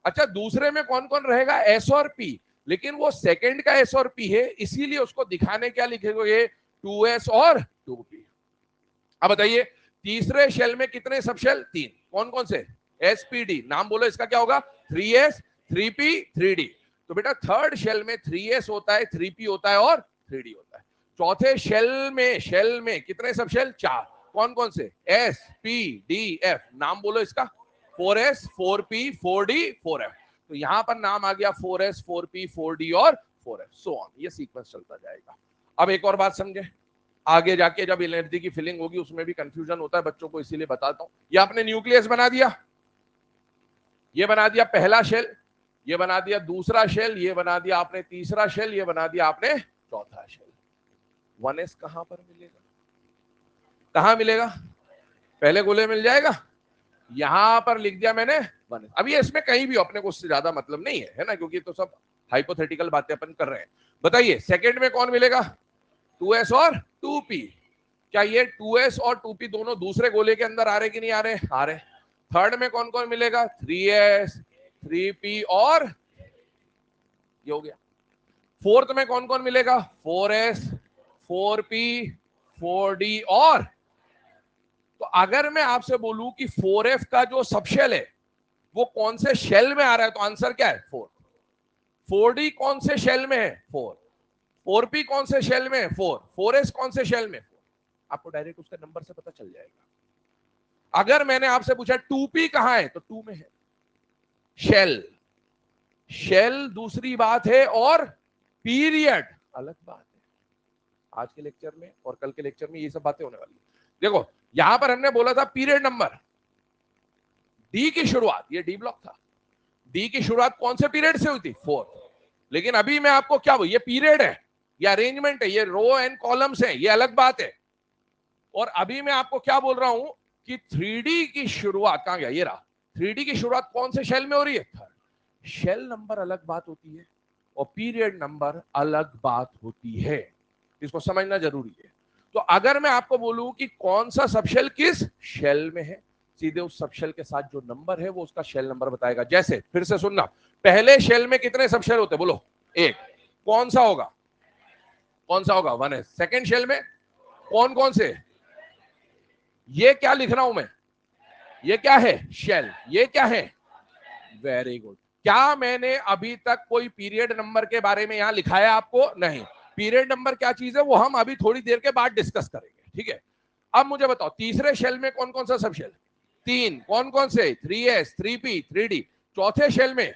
अच्छा, दूसरे में कौन कौन रहेगा? एस और पी, लेकिन वो सेकंड का एस और पी है, इसीलिए उसको दिखाने क्या लिखेंगे? 2s और 2p। अब बताइए तीसरे शेल में कितने सब शेल? 3। कौन कौन से? एसपीडी, नाम बोलो इसका क्या होगा? 3s 3p 3d। तो बेटा थर्ड शेल में 3s होता है, 3p होता है और 3d होता है। चौथे शेल में कितने सब शेल? 4। कौन कौन से? एस पी डी एफ, नाम बोलो इसका? 4s 4p 4d 4f। तो यहां पर नाम आ गया 4s 4p 4d और 4f, सो ऑन, ये सीक्वेंस चलता जाएगा। अब एक और बात समझे, आगे जाके जब एनर्जी की फिलिंग होगी उसमें भी कंफ्यूजन होता है बच्चों को, इसीलिए बताता हूं। ये आपने न्यूक्लियस बना दिया, ये बना दिया पहला शेल, ये बना दिया दूसरा शेल, ये बना दिया आपने तीसरा शेल, ये बना दिया आपने चौथा शेल। 1s कहां पर मिलेगा? कहां मिलेगा? पहले गोले मिल जाएगा, यहां पर लिख दिया मैंने 1s। अब ये इसमें कहीं भी अपने को उससे ज्यादा मतलब नहीं है ना, क्योंकि तो सब हाइपोथेटिकल बातें अपन कर रहे हैं। बताइए सेकंड में कौन मिलेगा? 2s और 2p। क्या ये 2s और 2p दोनों दूसरे गोले के अंदर आ रहे कि नहीं आ रहे? आ रहे। थर्ड में कौन कौन मिलेगा? 3s 3p और ये हो गया। फोर्थ में कौन कौन मिलेगा? 4s 4p 4d और, तो अगर मैं आपसे बोलूं कि 4f का जो सबशेल है वो कौन से शेल में आ रहा है, तो आंसर क्या है? 4। 4d कौन से शेल में है? 4। 4p कौन से शेल में है? 4। 4s कौन से शेल में? 4। आपको डायरेक्ट उसके नंबर से पता चल जाएगा। अगर मैंने आपसे पूछा 2p कहां है, तो 2 में है। शेल, शेल दूसरी बात है और पीरियड अलग बात है। आज के लेक्चर में और कल के लेक्चर में ये सब बातें होने वाली है। देखो यहां पर हमने बोला था पीरियड नंबर, डी की शुरुआत, ये डी ब्लॉक था, डी की शुरुआत कौन से पीरियड से हुई थी? 4। लेकिन अभी मैं आपको क्या बोल, ये पीरियड है, ये अरेंजमेंट है, ये रो एंड कॉलम्स है, ये अलग बात है। और अभी मैं आपको क्या बोल रहा हूं कि 3D की शुरुआत कहां गया? ये रहा। 3D की शुरुआत कौन से शेल में हो रही है? थर्ड। शेल नंबर अलग बात होती है और पीरियड नंबर अलग बात होती है, इसको समझना जरूरी है। तो अगर मैं आपको बोलूं कि कौन सा सबशेल किस शेल में है, सीधे उस सबशेल के साथ जो नंबर है वो उसका शेल नंबर बताएगा। जैसे फिर से सुनना, पहले शेल में कितने सबशेल होते? बोलो। एक। कौन सा होगा? कौन सा होगा? 1s। सेकेंड शेल में कौन कौन से? ये क्या लिख रहा हूं मैं? ये क्या है? शेल। ये क्या है? Very good. क्या मैंने अभी तक कोई पीरियड नंबर के बारे में यहां लिखा है आपको? नहीं। पीरियड नंबर क्या चीज है वो हम अभी थोड़ी देर के बाद डिस्कस करेंगे, ठीक है। अब मुझे बताओ तीसरे शेल में कौन कौन सा सब शेल? तीन। कौन कौन से? 3s, 3p, 3d। चौथे शेल में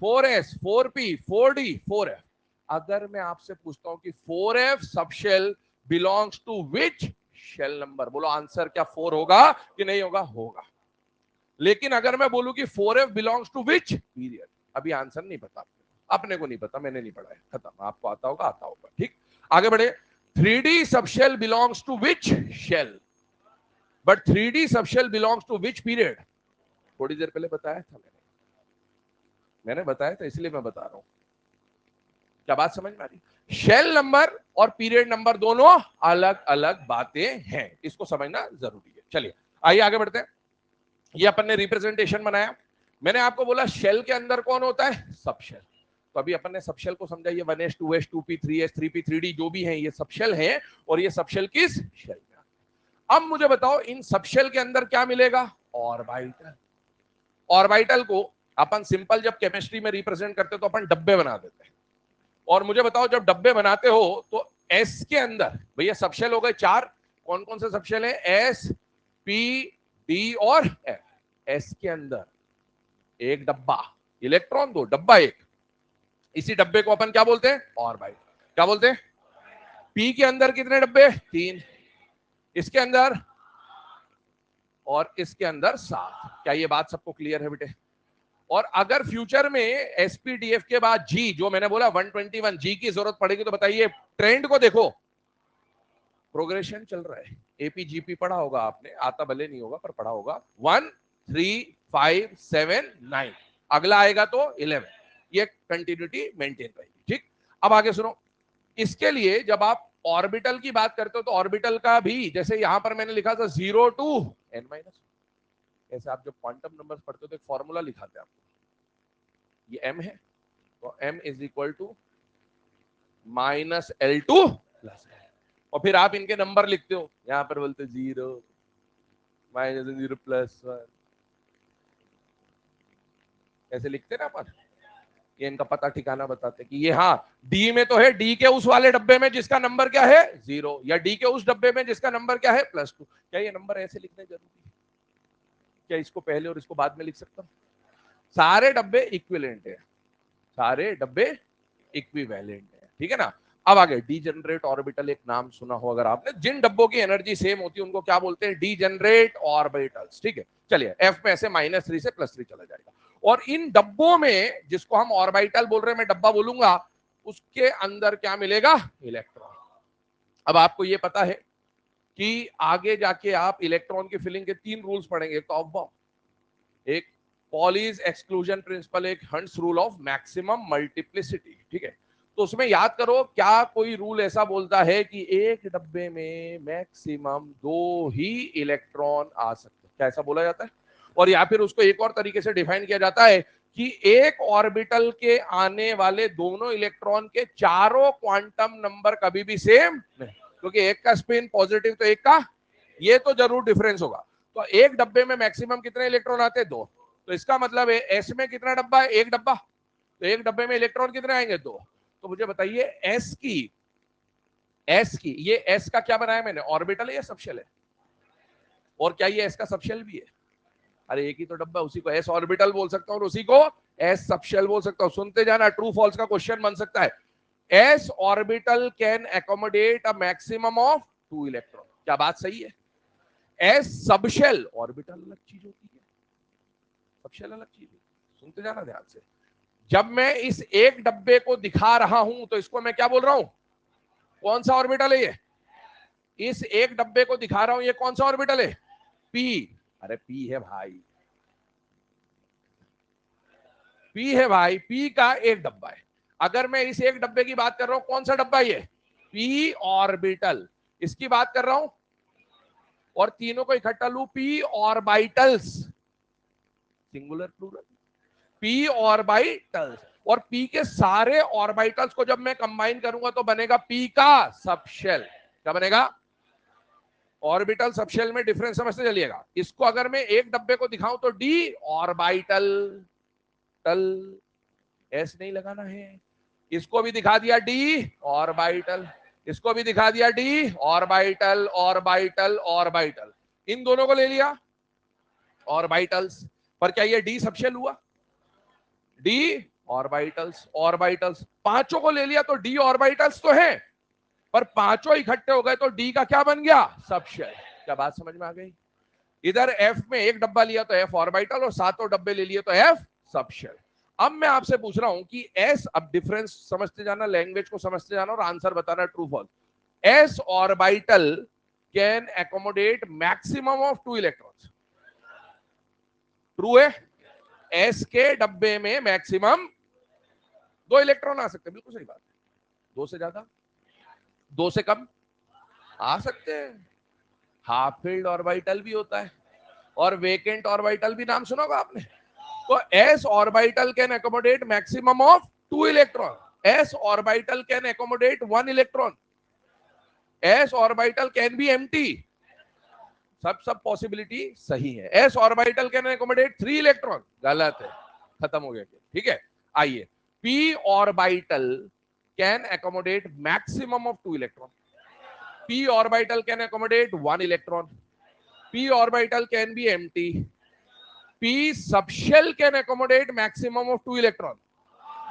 4s, 4p, 4d, 4f। अगर मैं आपसे पूछता हूं कि 4f subshell belongs to which shell number, बोलो आंसर क्या 4 होगा कि नहीं होगा? होगा। लेकिन अगर मैं बोलूं कि 4f belongs to which period, अभी आंसर नहीं पता, अपने को नहीं पता, मैंने नहीं पढ़ा है, खत्म। आपको आता होगा, आता होगा, ठीक। आगे बढ़े। 3d subshell belongs to which shell, but 3d subshell belongs to which period? थोड़ी देर पहले बताया था मैंने बताया था, इसलिए मैं बता रहा हूं। क्या बात समझ में आ रही? शेल नंबर और पीरियड नंबर दोनों अलग अलग बातें हैं, इसको समझना जरूरी है। चलिए आइए आगे बढ़ते हैं। ये अपन ने रिप्रेजेंटेशन बनाया। मैंने आपको बोला शेल के अंदर कौन होता है? सब शेल। तो अभी अपन ने सब शेल को समझा, ये 1s, 2s, 2p, 3s, 3p, 3d जो भी है ये सब शेल है। और ये सब शेल किस शेल में? अब मुझे बताओ इन सब शेल के अंदर क्या मिलेगा? ऑर्बिटल। ऑर्बिटल को अपन सिंपल जब केमिस्ट्री में रिप्रेजेंट करते तो अपन डब्बे बना देते हैं। और मुझे बताओ जब डब्बे बनाते हो तो एस के अंदर, भैया सब शेल हो गए चार। कौन कौन से सब शेल है? एस, पी, डी और एफ। एस के अंदर एक डब्बा, इलेक्ट्रॉन दो, डब्बा एक। इसी डब्बे को अपन क्या बोलते हैं? ऑर्बिटल। क्या बोलते हैं? पी के अंदर कितने डब्बे? तीन। इसके अंदर और इसके अंदर सात। क्या ये बात सबको क्लियर है बेटे? और अगर फ्यूचर में एसपीडीएफ के बाद जी, जो मैंने बोला 121 जी की जरूरत पड़ेगी, तो बताइए ट्रेंड को देखो, प्रोग्रेशन चल रहा है। एपीजीपी पढ़ा होगा आपने, आता भले नहीं होगा पर पढ़ा होगा। 1, 3, 5, 7, 9, अगला आएगा तो 11। ये कंटिन्यूटी मेंटेन रहेगी, ठीक। अब आगे सुनो। इसके लिए जब आप ऑर्बिटल की बात करते हो तो ऑर्बिटल का भी, जैसे यहां पर मैंने लिखा था 0 to n-, ऐसे आप जब क्वांटम नंबर्स पढ़ते हो तो एक फॉर्मूला लिखाते हैं आपको, ये m है तो m is equal to -L2 plus, और फिर आप इनके नंबर लिखते हो, यहां पर बोलते 0, -0 +1, ऐसे लिखते ना अपन। ये इनका पता ठिकाना बताते कि ये, हाँ डी में तो है, डी के उस वाले डब्बे में जिसका नंबर क्या है 0, या डी के उस डब्बे में जिसका नंबर क्या है +2। क्या ये नंबर ऐसे लिखने जरूरी है? क्या इसको पहले और इसको बाद में लिख सकता हूं? सारे डब्बे इक्विवेलेंट है, सारे डब्बे इक्विवेलेंट है, ठीक है ना। अब आगे डीजेनरेट ऑर्बिटल, एक नाम सुना हो अगर आपने। जिन डब्बों की एनर्जी सेम होती है उनको क्या बोलते हैं? डीजेनरेट ऑर्बिटल्स, ठीक है। चलिए एफ में ऐसे -3 से +3 चला जाएगा। और इन डब्बों में, जिसको हम ऑर्बिटल बोल रहे हैं, मैं डब्बा बोलूंगा, उसके अंदर क्या मिलेगा? इलेक्ट्रॉन। अब आपको यह पता है कि आगे जाके आप इलेक्ट्रॉन की फिलिंग के 3 रूल्स पढ़ेंगे। तो अब एक पॉलीज एक्सक्लूजन प्रिंसिपल, एक hunts rule of maximum multiplicity, ठीक है। तो उसमें याद करो, क्या कोई रूल ऐसा बोलता है कि एक डब्बे में मैक्सिमम 2 ही इलेक्ट्रॉन आ सकते हैं? क्या ऐसा बोला जाता है? और या फिर उसको एक और तरीके से डिफाइन किया जाता है कि एक ऑर्बिटल के आने वाले दोनों इलेक्ट्रॉन के चारों क्वांटम नंबर कभी भी सेम नहीं, क्योंकि एक का स्पिन पॉजिटिव तो एक का, ये तो जरूर डिफरेंस होगा। तो एक डब्बे में मैक्सिमम कितने इलेक्ट्रॉन आते हैं? 2। तो इसका मतलब है एस में कितना डब्बा है? एक डब्बा। तो एक डब्बे में इलेक्ट्रॉन कितने आएंगे? 2। तो मुझे बताइए एस की ये एस का क्या बनाया मैंने? ऑर्बिटल है या सबशेल है? और क्या ये एस का सबशेल भी है? अरे एक ही तो डब्बा, उसी को एस ऑर्बिटल बोल सकता हूं और उसी को एस सबशेल बोल सकता हूं। सुनते जाना, ट्रू फॉल्स का क्वेश्चन बन सकता है। S orbital can accommodate a maximum of 2 electron. क्या बात सही है? एस सबशेल, ऑर्बिटल अलग चीज होती है, सबशेल अलग चीज है। सुनते जाना ध्यान से। जब मैं इस एक डब्बे को दिखा रहा हूं तो इसको मैं क्या बोल रहा हूं? कौन सा ऑर्बिटल है ये? इस एक डब्बे को दिखा रहा हूं, ये कौन सा ऑर्बिटल है? पी। अरे पी है भाई, पी है भाई, पी का एक डब्बा है। अगर मैं इस एक डब्बे की बात कर रहा हूं, कौन सा डब्बा ये? P orbital. इसकी बात कर रहा हूं और तीनों को इकट्ठा लू, P orbitals, singular plural, P orbitals. और पी के सारे ऑर्बिटल्स को जब मैं कंबाइन करूंगा तो बनेगा पी का सबशेल। क्या बनेगा? ऑर्बिटल सबशेल में डिफरेंस समझते चलिएगा। इसको अगर मैं एक डब्बे को दिखाऊं तो डी ऑर्बिटल, ऑर्बिटल, एस नहीं लगाना है। इसको भी दिखा दिया डी ऑर्बिटल, इसको भी दिखा दिया डी ऑर्बिटल ऑर्बिटल ऑर्बिटल, इन दोनों को ले लिया ऑर्बिटल्स। पर क्या ये डी सबशेल हुआ? डी ऑर्बिटल्स ऑर्बिटल्स, पांचों को ले लिया तो डी ऑर्बिटल्स तो है, पर पांचों इकट्ठे हो गए तो डी का क्या बन गया? सबशेल। क्या बात समझ में आ गई? इधर एफ में एक डब्बा लिया तो एफ ऑर्बिटल और सातों डब्बे ले लिए तो एफ सबशेल। अब मैं आपसे पूछ रहा हूं कि एस, अब डिफरेंस समझते जाना, लैंग्वेज को समझते जाना और आंसर बताना true false. S orbital can accommodate maximum of 2 electrons. True है? एस के डब्बे में मैक्सिमम 2 इलेक्ट्रॉन आ सकते हैं, बिल्कुल सही बात है। 2 से ज्यादा, 2 से कम आ सकते हैं। हाफ फील्ड ऑर्बिटल भी होता है और वेकेंट ऑर्बिटल भी, नाम सुना होगा आपने। तो S orbital can accommodate maximum of 2 electron, S orbital can accommodate 1 electron, S orbital can be empty. सब पॉसिबिलिटी सही है। S orbital can accommodate 3 electron, गलत है, खत्म हो गया। ठीक है, आइए, P orbital can accommodate maximum of 2 electron, p orbital can accommodate 1 electron, p orbital can be empty, p subshell can accommodate maximum of 2 electron,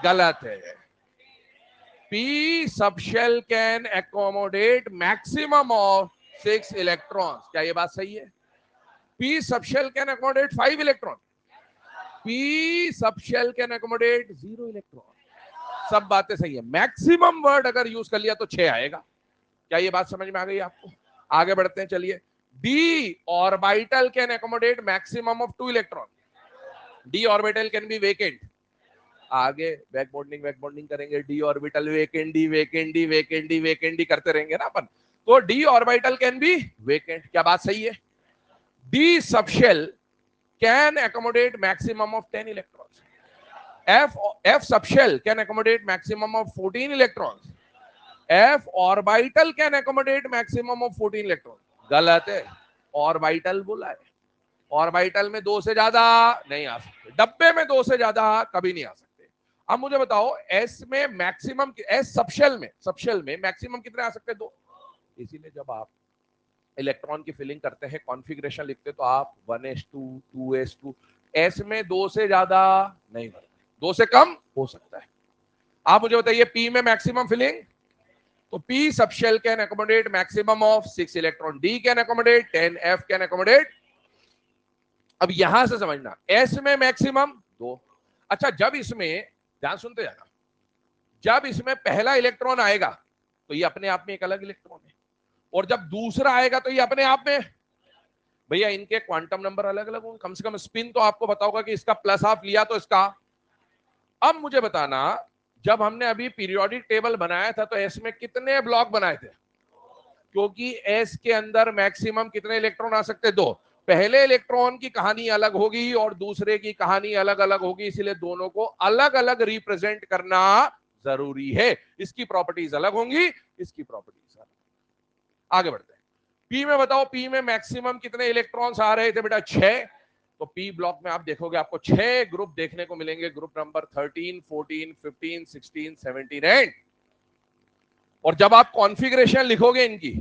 गलत है। p subshell can accommodate maximum of 6 electrons, क्या ये बात सही है? p subshell can accommodate 5 electron, p subshell can accommodate 0 electron, सब बातें सही है। मैक्सिमम वर्ड अगर यूज कर लिया तो 6 आएगा। क्या ये बात समझ में आ गई आपको? आगे बढ़ते हैं, चलिए। D orbital can accommodate maximum of 2 electron, D orbital can be vacant. आगे बैक बॉन्डिंग करेंगे, D orbital vacant, D vacant, D vacant, D vacant, D करते रहेंगे ना अपन। तो D orbital can be vacant, क्या बात सही है? D subshell can accommodate maximum of 10 electrons, F subshell can accommodate maximum of 14 electrons, F orbital can accommodate maximum of 14 electron, गलत है। ऑर्बिटल बोला है, ऑर्बिटल में 2 से ज्यादा नहीं आ सकते, डब्बे में 2 से ज्यादा कभी नहीं आ सकते। अब मुझे बताओ, S में मैक्सिमम, S सबशेल में मैक्सिमम कितने आ सकते हैं? 2। इसीलिए जब आप इलेक्ट्रॉन की फिलिंग करते हैं, कॉन्फ़िगरेशन लिखते तो आप 1s2 2s2, S में 2 से ज्यादा नहीं भरते, 2 से कम हो सकता है। आप मुझे बताइए, P में मैक्सिमम फिलिंग, तो P subshell can accommodate maximum of 6 electron, D can accommodate 10, F can accommodate। अब यहां से समझना, S में मैक्सिमम 2। अच्छा, जब इसमें, ध्यान सुनते जाना, जब इसमें पहला इलेक्ट्रॉन आएगा तो ये अपने आप में एक अलग इलेक्ट्रॉन है, और जब दूसरा आएगा तो ये अपने आप में, भैया इनके क्वांटम नंबर अलग अलग होंगे, कम से कम स्पिन तो आपको पता होगा कि इसका प्लस हाफ लिया तो इसका। अब मुझे बताना, जब हमने अभी पीरियोडिक टेबल बनाया था तो एस में कितने ब्लॉक बनाए थे? क्योंकि एस के अंदर मैक्सिमम कितने इलेक्ट्रॉन आ सकते? 2। पहले इलेक्ट्रॉन की कहानी अलग होगी और दूसरे की कहानी अलग अलग होगी, इसलिए दोनों को अलग अलग रिप्रेजेंट करना जरूरी है। इसकी प्रॉपर्टीज अलग होंगी, इसकी प्रॉपर्टीज अलग। आगे बढ़ते हैं, पी में बताओ, पी में मैक्सिमम कितने इलेक्ट्रॉन्स आ रहे थे बेटा? 6। तो पी ब्लॉक में आप देखोगे आपको 6 ग्रुप देखने को मिलेंगे, ग्रुप नंबर 13, 14, 15, 16, 17 एंड। और जब आप कॉन्फ़िगरेशन लिखोगे इनकी,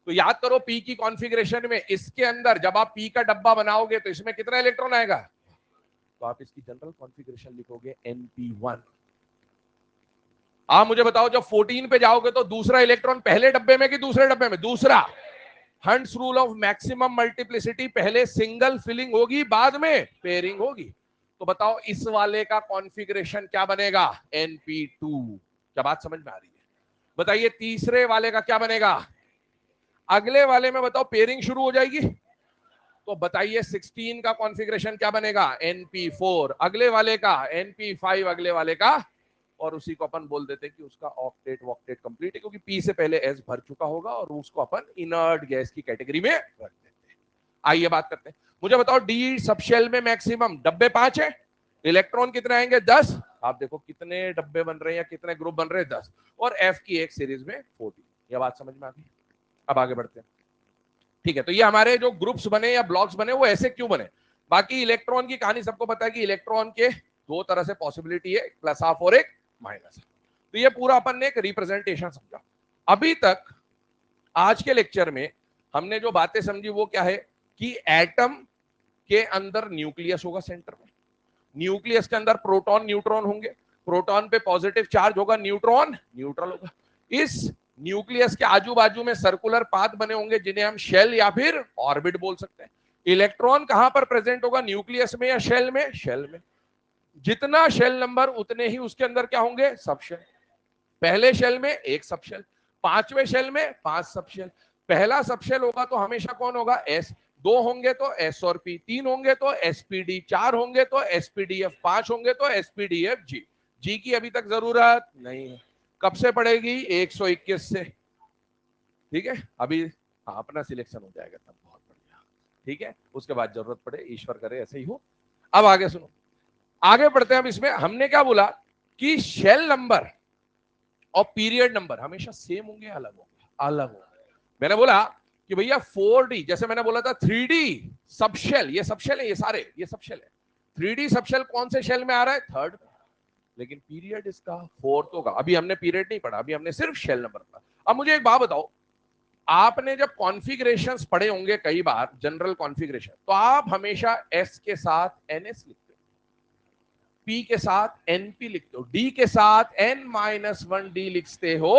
तो याद करो पी की कॉन्फ़िगरेशन में, इसके अंदर जब आप पी का डब्बा बनाओगे तो इसमें कितना इलेक्ट्रॉन आएगा? तो आप इसकी जनरल कॉन्फ़िगरेशन लिखोगे np1। आप मुझे बताओ, जब 14 पे जाओगे तो दूसरा इलेक्ट्रॉन पहले डब्बे में कि दूसरे डब्बे में? दूसरा। Hunts rule of maximum multiplicity, पहले सिंगल फिलिंग होगी, बाद में पेयरिंग होगी। तो बताओ इस वाले का कॉन्फ़िगरेशन क्या बनेगा? np2। क्या बात समझ में आ रही है? बताइए तीसरे वाले का क्या बनेगा? अगले वाले में बताओ पेयरिंग शुरू हो जाएगी, तो बताइए 16 का कॉन्फ़िगरेशन क्या बनेगा? np4। अगले वाले का np5, अगले वाले का, और उसी को अपन बोल देते हैं कि उसका ऑक्टेट वॉक्टेट कंप्लीट है, क्योंकि पी से पहले एस भर चुका होगा और उसको अपन इनर्ट गैस की कैटेगरी में रख देते हैं। आइए बात करते हैं, मुझे बताओ डी सबशेल में मैक्सिमम डब्बे 5 है, इलेक्ट्रॉन कितने आएंगे? 10। आप देखो कितने डब्बे बन रहे हैं या कितने ग्रुप बन रहे हैं? 10। और एफ की एक सीरीज में 14। यह बात समझ में आ गई? अब आगे बढ़ते हैं, ठीक है। तो ये हमारे जो ग्रुप्स बने या ब्लॉक्स बने वो ऐसे क्यों बने? बाकी इलेक्ट्रॉन की कहानी सबको पता है कि इलेक्ट्रॉन के दो तरह से पॉसिबिलिटी है, एक प्लस हाफ और एक माइनस हाफ। तो ये पूरा अपन ने एक रिप्रेजेंटेशन समझा। अभी तक आज के लेक्चर में हमने जो बातें समझी वो क्या है कि एटम के अंदर न्यूक्लियस होगा सेंटर में, न्यूक्लियस के अंदर प्रोटॉन न्यूट्रॉन होंगे, प्रोटॉन पे पॉजिटिव चार्ज होगा, न्यूट्रॉन न्यूट्रल होगा। इस न्यूक्लियस के आजू बाजू में सर्कुलर पाथ बने होंगे जिन्हें हम शेल या फिर ऑर्बिट बोल सकते हैं। इलेक्ट्रॉन कहां पर प्रेजेंट होगा, न्यूक्लियस में या शेल में, शेल में। जितना शेल नंबर उतने ही उसके अंदर क्या होंगे, सबशेल। पहले शेल में एक सबशेल, पांचवें शेल में 5 सबशेल। पहला सबशेल होगा तो हमेशा कौन होगा, एस। दो होंगे तो एस और पी, तीन होंगे तो एसपीडी, चार होंगे तो एसपीडीएफ, 5 होंगे तो एसपीडीएफ जी। जी की अभी तक जरूरत नहीं है, कब से पड़ेगी, 121 से। ठीक है, अभी अपना सिलेक्शन हो जाएगा तब, बहुत बढ़िया। ठीक है, उसके बाद जरूरत पड़े, ईश्वर करे ऐसे ही हो। अब आगे सुनो, आगे बढ़ते हैं। अब इसमें हमने क्या बोला कि शेल नंबर और पीरियड नंबर हमेशा सेम होंगे, अलग होंगे, अलग होंगे। मैंने बोला कि भैया 4D, जैसे मैंने बोला था 3D सबशेल, ये सबशेल है, ये सारे ये सबशेल है। 3D सबशेल कौन से शेल में आ रहा है, थर्ड में। लेकिन पीरियड इसका फोर्थ होगा। अभी हमने पीरियड नहीं पढ़ा, अभी हमने सिर्फ शेल नंबर पढ़ा। अब मुझे एक बात बताओ, आपने जब कॉन्फ़िगरेशंस पढ़े होंगे कई बार, जनरल कॉन्फ़िगरेशन, तो आप हमेशा एस के साथ एनएस लिखते हो, पी के साथ एनपी लिखते हो, डी के साथ n-1d लिखते हो,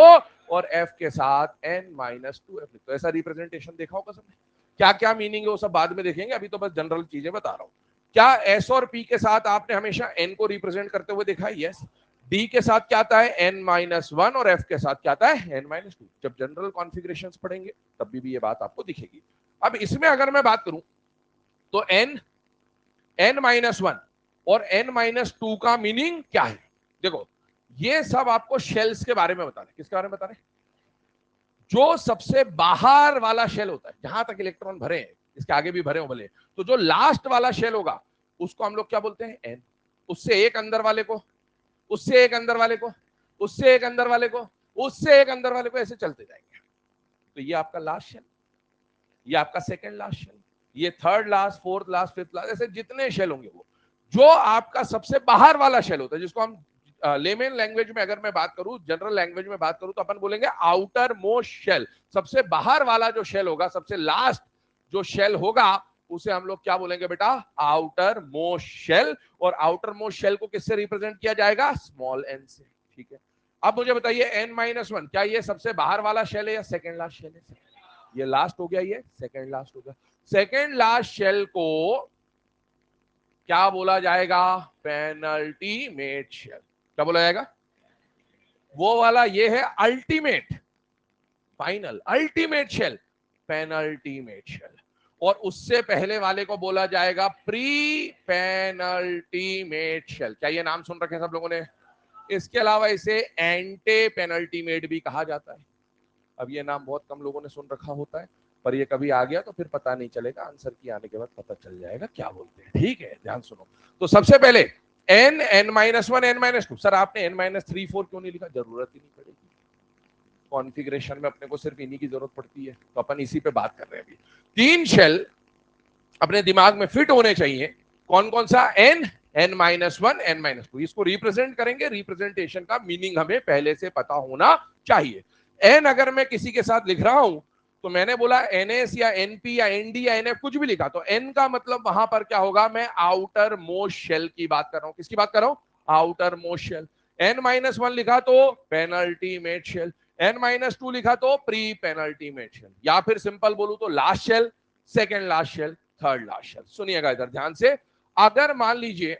और एफ के साथ n-2f लिखते हो। ऐसा रिप्रेजेंटेशन देखा होगा सबने। क्या क्या मीनिंग है वो सब बाद में देखेंगे, अभी तो बस जनरल चीजें बता रहा हूं। क्या एस और पी के साथ आपने हमेशा एन को रिप्रेजेंट करते हुए देखा है, यस। डी के साथ क्या आता है, n-1, और एफ के साथ क्या आता है, n-2। जब जनरल कॉन्फ़िगरेशंस पढ़ेंगे तब भी ये बात आपको दिखेगी। अब इसमें अगर मैं बात करूं तो n-1 और n-2 का मीनिंग क्या है। देखो, ये सब आपको शेल्स के बारे में बता रहे। किसके बारे में बता रहे, जो सबसे बाहर वाला शेल होता है, जहां तक इलेक्ट्रॉन भरे हैं, इसके आगे भी भरे हो भले, तो जो लास्ट वाला शेल होगा उसको हम लोग क्या बोलते हैं, एन। उससे एक अंदर वाले को, उससे एक अंदर वाले को, उससे एक अंदर वाले को, उससे एक अंदर वाले को, ऐसे चलते जाएंगे। तो ये आपका लास्ट शेल, ये आपका सेकंड लास्ट शेल, ये third last, fourth last, fifth last, ऐसे जितने शेल होंगे वो। जो आपका सबसे बाहर वाला शेल होता है, जिसको हम लेमेन लैंग्वेज में अगर मैं बात करूं, जनरल लैंग्वेज में बात करूं, तो अपन बोलेंगे आउटर मोस्ट शेल। सबसे बाहर वाला जो शेल होगा, सबसे लास्ट जो शेल होगा, उसे हम लोग क्या बोलेंगे बेटा, आउटर मोस्ट शेल। और आउटर मोस्ट शेल को किससे रिप्रेजेंट किया जाएगा, स्मॉल एन से। ठीक है, अब मुझे बताइए n-1, क्या ये सबसे बाहर वाला शेल है या सेकेंड लास्ट शेल है, ये लास्ट हो गया, ये सेकेंड लास्ट हो गया। सेकेंड लास्ट शेल को क्या बोला जाएगा, पेनल्टीमेट शेल। क्या बोला जाएगा, वो वाला ये है ultimate, final, ultimate shell, penultimate shell. और उससे पहले वाले को बोला जाएगा प्री पेनल्टीमेट शेल। क्या ये नाम सुन रखे हैं सब लोगों ने। इसके अलावा इसे एंटी पेनल्टीमेट भी कहा जाता है। अब ये नाम बहुत कम लोगों ने सुन रखा होता है, पर ये कभी आ गया तो फिर पता नहीं चलेगा, आंसर की आने के बाद पता चल जाएगा क्या बोलते हैं। ठीक है, ध्यान सुनो। तो सबसे पहले n, n-1, n-2। सर आपने n-3, 4 क्यों नहीं लिखा, जरूरत ही नहीं पड़ेगी, कॉन्फ़िगरेशन में अपने को सिर्फ इन्हीं की जरूरत पड़ती है, तो अपन इसी पे बात कर रहे हैं अभी। तीन शेल अपने दिमाग में फिट होने चाहिए। कौन कौन सा, n, n-1, n-2। इसको रिप्रेजेंट करेंगे, रिप्रेजेंटेशन का मीनिंग हमें पहले से पता होना चाहिए। n अगर मैं किसी के साथ लिख रहा हूं, तो मैंने बोला ns या np या nd या nf कुछ भी लिखा, तो n का मतलब वहां पर क्या होगा, मैं आउटर मोस्ट शेल की बात कर रहा हूं। किसकी बात कर रहा हूं, आउटर मोस्ट शेल। n-1 लिखा तो पेनल्टीमेट शेल, n-2 लिखा तो प्री पेनल्टीमेट शेल, या फिर सिंपल बोलूं तो last shell, second last shell, third last shell. सुनिएगा इधर ध्यान से, अगर मान लीजिए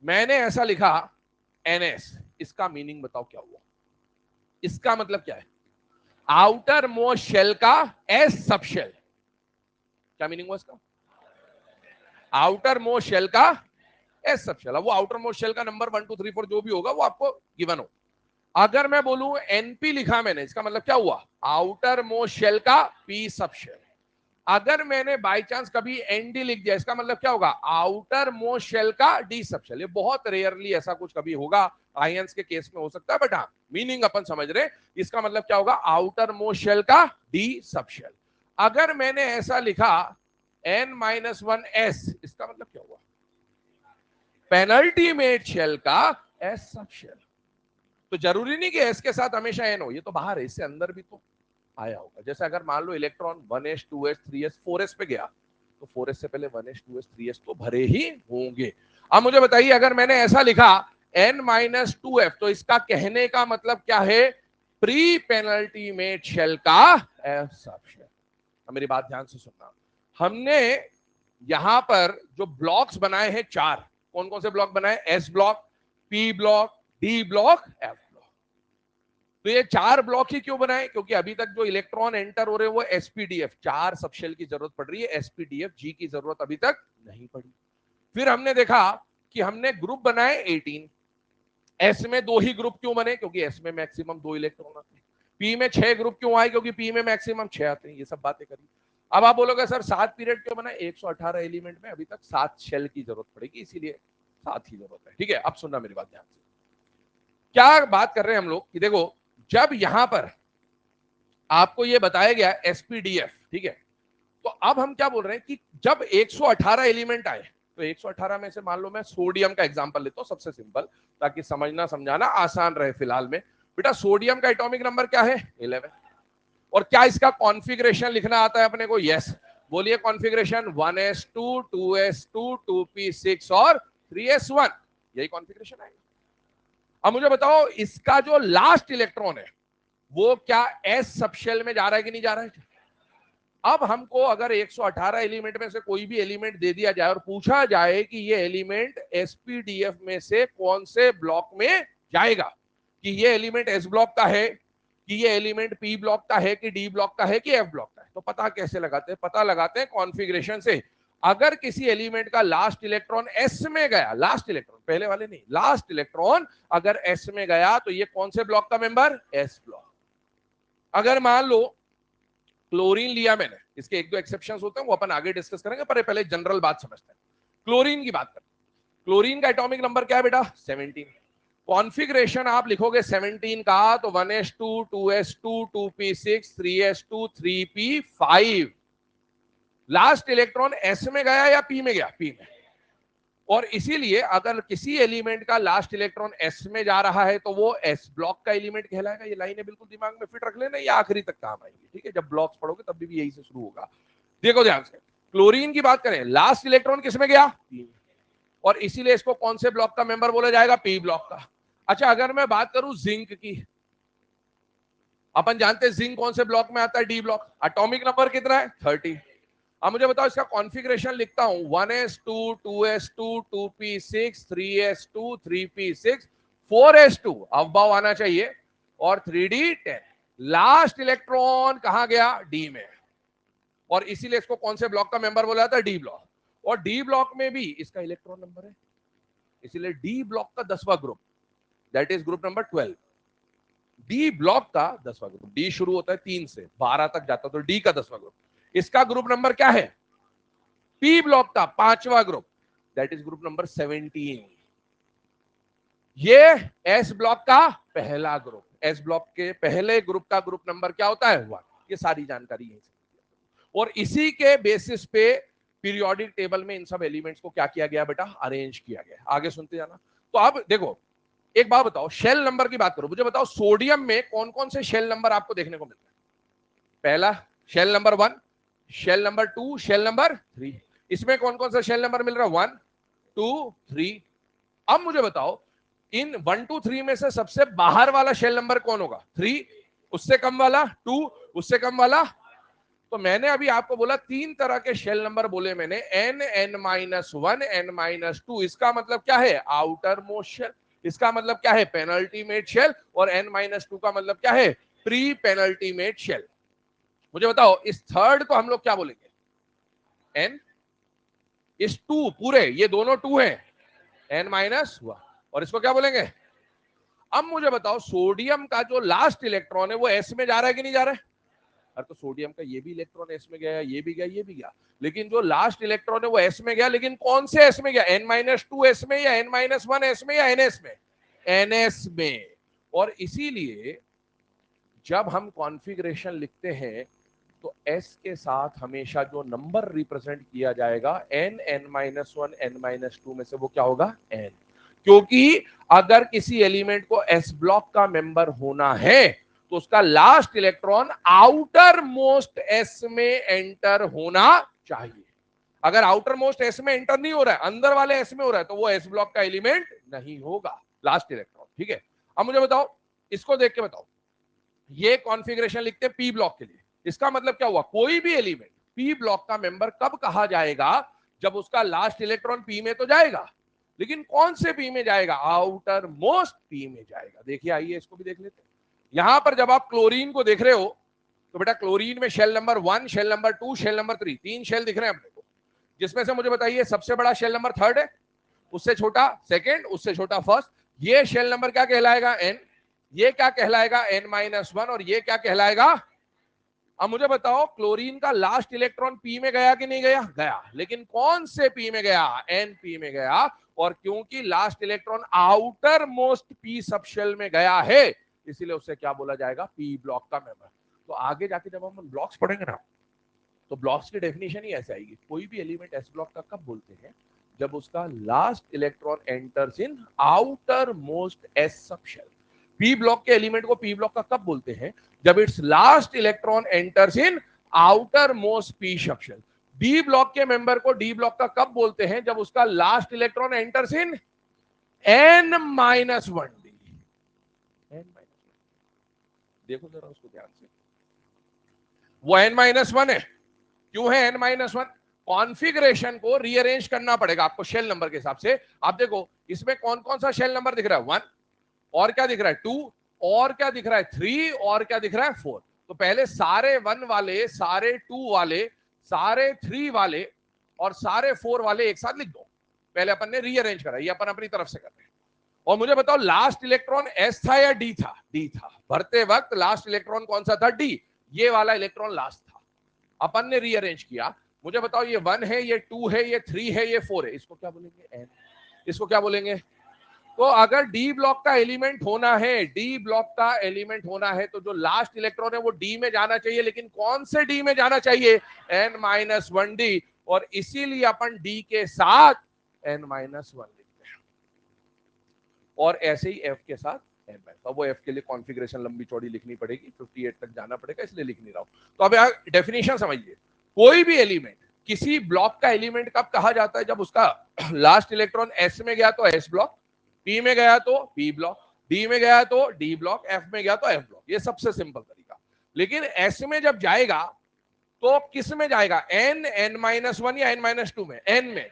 मैंने ऐसा लिखा ns, इसका मीनिंग बताओ क्या हुआ, इसका मतलब क्या है, आउटर मोस्ट शेल का एस सब शेल। क्या मीनिंग हुआ इसका, आउटर मोस्ट शेल का एस सब शेल। वो आउटर मोस्ट शेल का नंबर 1 2 3 4 जो भी होगा वो आपको गिवन हो। अगर मैं बोलूं एनपी लिखा मैंने, इसका मतलब क्या हुआ, आउटर मोस्ट शेल का पी सब शेल। अगर मैंने बाय चांस कभी एनडी लिख दिया, इसका मतलब क्या होगा, आउटर मोस्ट शेल का डी सब शेल। ये बहुत रेयरली ऐसा कुछ कभी होगा, आयंस के केस में हो सकता है, बट हाँ मीनिंग अपन समझ रहे। इसका मतलब क्या होगा, आउटर मोस्ट शेल का डी सब शेल। अगर मैंने ऐसा लिखा n-1s, इसका मतलब क्या हुआ, पेनल्टीमेट शेल का एस सब शेल। तो जरूरी नहीं कि एस के साथ हमेशा एन हो, ये तो बाहर है, इससे अंदर भी तो आया होगा। जैसे अगर मान low electron 1s 2s 3s 4s पे गया, तो 4s से पहले 1s 2s 3s तो भरे ही होंगे। अब मुझे बताइए, अगर मैंने ऐसा लिखा n-2f, तो इसका कहने का मतलब क्या है? प्री पेनल्टीमेट शेल का एफ सब शेल। अब मेरी बात ध्यान से सुनना, हमने यहां पर जो ब्लॉक्स बनाए हैं चार, कौन कौन से ब्लॉक बनाए? S block, P block, D block, F block. तो ये चार ब्लॉक ही क्यों बनाए? क्योंकि अभी तक जो इलेक्ट्रॉन एंटर हो रहे हैं वो एसपीडीएफ, चार सबशेल की जरूरत पड़ रही है, एसपीडीएफ जी की जरूरत अभी तक नहीं पड़ी। फिर हमने देखा कि हमने ग्रुप बनाए 18, एस में 2 ही ग्रुप क्यों बने? क्योंकि एस में मैक्सिमम 2 इलेक्ट्रॉन आते हैं। पी में 6 ग्रुप क्यों आए? क्योंकि पी में मैक्सिमम 6 आते हैं। ये सब बातें करी। अब आप बोलोगे सर 7 पीरियड क्यों बनाए? 118 एलिमेंट में अभी तक 7 शेल की जरूरत पड़ेगी, इसीलिए 7 ही जरूरत है। ठीक है, अब सुनना मेरी बात ध्यान से। क्या बात कर रहे हैं हम लोग कि देखो, जब यहां पर आपको ये बताया गया एसपीडीएफ, ठीक है, तो अब हम क्या बोल रहे हैं कि जब 118 एलिमेंट आए, तो 118 में से मान लो मैं सोडियम का एग्जांपल लेता हूं, सबसे सिंपल, ताकि समझना समझाना आसान रहे फिलहाल में। बेटा सोडियम का एटॉमिक नंबर क्या है? 11। और क्या इसका कॉन्फ़िगरेशन लिखना आता है अपने को? यस। बोलिए कॉन्फ़िगरेशन 1s2 2s2 2p6 और 3s1, यही कॉन्फ़िगरेशन आएगा। अब मुझे बताओ, इसका जो लास्ट इलेक्ट्रॉन है वो क्या एस सबशेल में जा रहा है कि नहीं जा रहा है? अब हमको अगर 118 एलिमेंट में से कोई भी एलिमेंट दे दिया जाए और पूछा जाए कि ये एलिमेंट एसपीडीएफ में से कौन से ब्लॉक में जाएगा, कि ये एलिमेंट एस ब्लॉक का है, कि ये एलिमेंट पी ब्लॉक का है, कि डी ब्लॉक का है, कि एफ ब्लॉक का है, तो पता कैसे लगाते हैं? पता लगाते हैं कॉन्फ़िगरेशन से। अगर किसी एलिमेंट का लास्ट इलेक्ट्रॉन एस में गया, लास्ट इलेक्ट्रॉन, पहले वाले नहीं, लास्ट इलेक्ट्रॉन अगर एस में गया, तो ये कौन से ब्लॉक का मेंबर? S block. अगर मान लो क्लोरीन लिया मैंने, इसके एक दो एक्सेप्शंस होते हैं, वो अपन आगे डिस्कस करेंगे, पर पहले जनरल बात समझते हैं। क्लोरीन की बात करते हैं। क्लोरीन का एटॉमिक नंबर क्या है बेटा? 17। कॉन्फ़िगरेशन आप लिखोगे 17 का, तो 1s2 2s2 2p6 3s2 3p5। Last electron S में गया या पी में गया? पी में। और इसीलिए अगर किसी एलिमेंट का लास्ट इलेक्ट्रॉन एस में जा रहा है, तो वो एस ब्लॉक का एलिमेंट कहलाएगा। ये लाइनें बिल्कुल दिमाग में फिट रख लेना, ये आखिरी तक काम आएंगी। ठीक है, जब ब्लॉक्स पढ़ोगे तब भी यही से शुरू होगा। देखो ध्यान से, क्लोरीन की बात करें, लास्ट इलेक्ट्रॉन किस में गया? पी। और इसीलिए इसको कौन से ब्लॉक का मेंबर बोला जाएगा? पी ब्लॉक का। अच्छा, अगर मैं बात करूं जिंक की, अपन जानते हैं जिंक कौन से ब्लॉक में आता है? D block. एटॉमिक नंबर कितना है? 30। अब मुझे बताओ, इसका कॉन्फ़िगरेशन लिखता हूं 1s2 2s2 2p6 3s2 3p6 4s2, अवभाव आना चाहिए, और 3d10। लास्ट इलेक्ट्रॉन कहां गया? डी में। और इसीलिए इसको कौन से ब्लॉक का मेंबर बोला जाता है? D block. और डी ब्लॉक में भी इसका इलेक्ट्रॉन नंबर है, इसीलिए डी ब्लॉक का 10वां group, that is group number 12। D block का 10वां ग्रुप, डी शुरू होता है 3 से 12 तक जाता है, तो डी का 10वां ग्रुप। इसका ग्रुप नंबर क्या है? पी ब्लॉक का 5वां group, that is group number 17। ये एस ब्लॉक का पहला ग्रुप, एस ब्लॉक के पहले ग्रुप का ग्रुप नंबर क्या होता है? 1। ये सारी जानकारी है, और इसी के बेसिस पे पीरियोडिक टेबल में इन सब एलिमेंट्स को क्या किया गया बेटा? अरेंज किया गया। आगे सुनते जाना। तो अब देखो, एक बात बताओ, शेल नंबर की बात करो, मुझे बताओ सोडियम में कौन कौन से शेल नंबर आपको देखने को मिलते हैं? पहला shell number 1, shell number 2, shell number 3। इसमें कौन कौन सा शेल नंबर मिल रहा है? 1 2 3। अब मुझे बताओ, इन 1 2 3 में से सबसे बाहर वाला शेल नंबर कौन होगा? 3। उससे कम वाला 2, उससे कम वाला। तो मैंने अभी आपको बोला 3 तरह के शेल नंबर बोले मैंने, n n-1 n-2। इसका मतलब क्या है? Outermost shell. इसका मतलब क्या है? Penultimate shell. और n-2 का मतलब क्या है? Pre penultimate shell. मुझे बताओ, इस थर्ड को हम लोग क्या बोलेंगे? n, इस 2 पूरे, ये दोनों 2 हैं, n-1। और इसको क्या बोलेंगे? अब मुझे बताओ, सोडियम का जो लास्ट इलेक्ट्रॉन है वो s में जा रहा है कि नहीं जा रहा है? अरे तो सोडियम का ये भी इलेक्ट्रॉन एस में गया, ये भी गया, ये भी गया, लेकिन जो लास्ट इलेक्ट्रॉन है वो एस में गया, लेकिन कौन से एस में गया? n-2 एस में, या n-1 एस में, या ns में? ns में। और इसीलिए जब हम कॉन्फ़िगरेशन लिखते हैं, तो s के साथ हमेशा जो नंबर रिप्रेजेंट किया जाएगा n, n-1, n-2 में से वो क्या होगा n, क्योंकि अगर किसी एलिमेंट को s ब्लॉक का मेंबर होना है तो उसका last electron outer most s में एंटर होना चाहिए। अगर आउटर मोस्ट s में एंटर नहीं हो रहा है, अंदर वाले s में हो रहा है, तो वो s ब्लॉक का एलिमेंट नहीं होगा लास्ट इलेक्ट्रॉन। ठीक है, अब मुझे बताओ, इसको देख के बताओ, ये कॉन्फ़िगरेशन लिखते हैं पी ब्लॉक के लिए। इसका मतलब क्या हुआ, कोई भी एलिमेंट पी ब्लॉक का मेंबर कब कहा जाएगा, जब उसका लास्ट इलेक्ट्रॉन पी में तो जाएगा, लेकिन कौन से पी में जाएगा, आउटर मोस्ट पी में जाएगा। देखिए आइए इसको भी देख लेते हैं। यहां पर जब आप क्लोरीन को देख रहे हो तो बेटा क्लोरीन में shell number 1, shell number 2, shell number 3, 3 shell दिख रहे हैं अपने को, जिसमें से मुझे बताइए सबसे बड़ा शेल नंबर 3 है, उससे छोटा सेकंड, उससे छोटा फर्स्ट। ये शेल नंबर क्या कहलाएगा, एन, ये क्या कहलाएगा n-1, और ये क्या कहलाएगा। अब मुझे बताओ क्लोरीन का लास्ट इलेक्ट्रॉन पी में गया कि नहीं गया, गया, लेकिन कौन से पी में गया, एन पी में गया, और क्योंकि last electron outer most P subshell में गया है, इसीलिए उससे क्या बोला जाएगा, पी ब्लॉक का मेंबर। तो आगे जाके जब हम ब्लॉक्स पढ़ेंगे ना, तो ब्लॉक्स की डेफिनेशन ही ऐसे आएगी, कोई भी एलिमेंट एस ब्लॉक का कब बोलते हैं, जब उसका last electron enters in outer most S subshell. P block के एलिमेंट को पी ब्लॉक का कब बोलते हैं, जब it's last electron enters in outer most P subshell. D block के मेंबर को डी ब्लॉक का कब बोलते हैं, जब उसका last electron enters in n-1 D. देखो जरा उसको ध्यान से, वो n-1 है, क्यों है n-1, कॉन्फ़िगरेशन को रीअरेंज करना पड़ेगा आपको शेल नंबर के हिसाब से। आप देखो इसमें कौन कौन सा शेल नंबर दिख रहा है, 1, और क्या दिख रहा है 2, और क्या दिख रहा है 3, और क्या दिख रहा है 4। तो पहले सारे 1 वाले, सारे 2 वाले, सारे 3 वाले और सारे 4 वाले एक साथ लिख दो। पहले अपन ने रीअरेंज करा, ये अपन अपनी तरफ से कर रहे हैं। और मुझे बताओ लास्ट इलेक्ट्रॉन एस था या डी था, डी था, भरते वक्त लास्ट इलेक्ट्रॉन कौन सा था, डी, ये वाला इलेक्ट्रॉन लास्ट था, अपन ने रीअरेंज किया। मुझे बताओ ये 1 है, ये 2 है, ये 3 है, ये 4 है, इसको क्या बोलेंगे, एन, इसको क्या बोलेंगे। तो अगर डी ब्लॉक का एलिमेंट होना है, डी ब्लॉक का एलिमेंट होना है, तो जो लास्ट इलेक्ट्रॉन है वो डी में जाना चाहिए, लेकिन कौन से डी में जाना चाहिए, n-1 डी, और इसीलिए अपन डी के साथ n-1 लिखते हैं, और ऐसे ही एफ के साथ n। तो वो एफ के लिए कॉन्फ़िगरेशन लंबी चौड़ी लिखनी पड़ेगी, 58 तक जाना पड़ेगा, इसलिए लिख नहीं रहा हूं। तो अब यहाँ डेफिनेशन समझिए, कोई भी एलिमेंट किसी ब्लॉक का एलिमेंट कब कहा जाता है, जब उसका लास्ट इलेक्ट्रॉन एस में गया तो एस ब्लॉक, पी में गया तो पी ब्लॉक, डी में गया तो डी ब्लॉक, एफ में गया तो एफ ब्लॉक। ये सबसे सिंपल तरीका। लेकिन एस में जब जाएगा तो किस में जाएगा, एन, n-1 या n-2 में, एन में।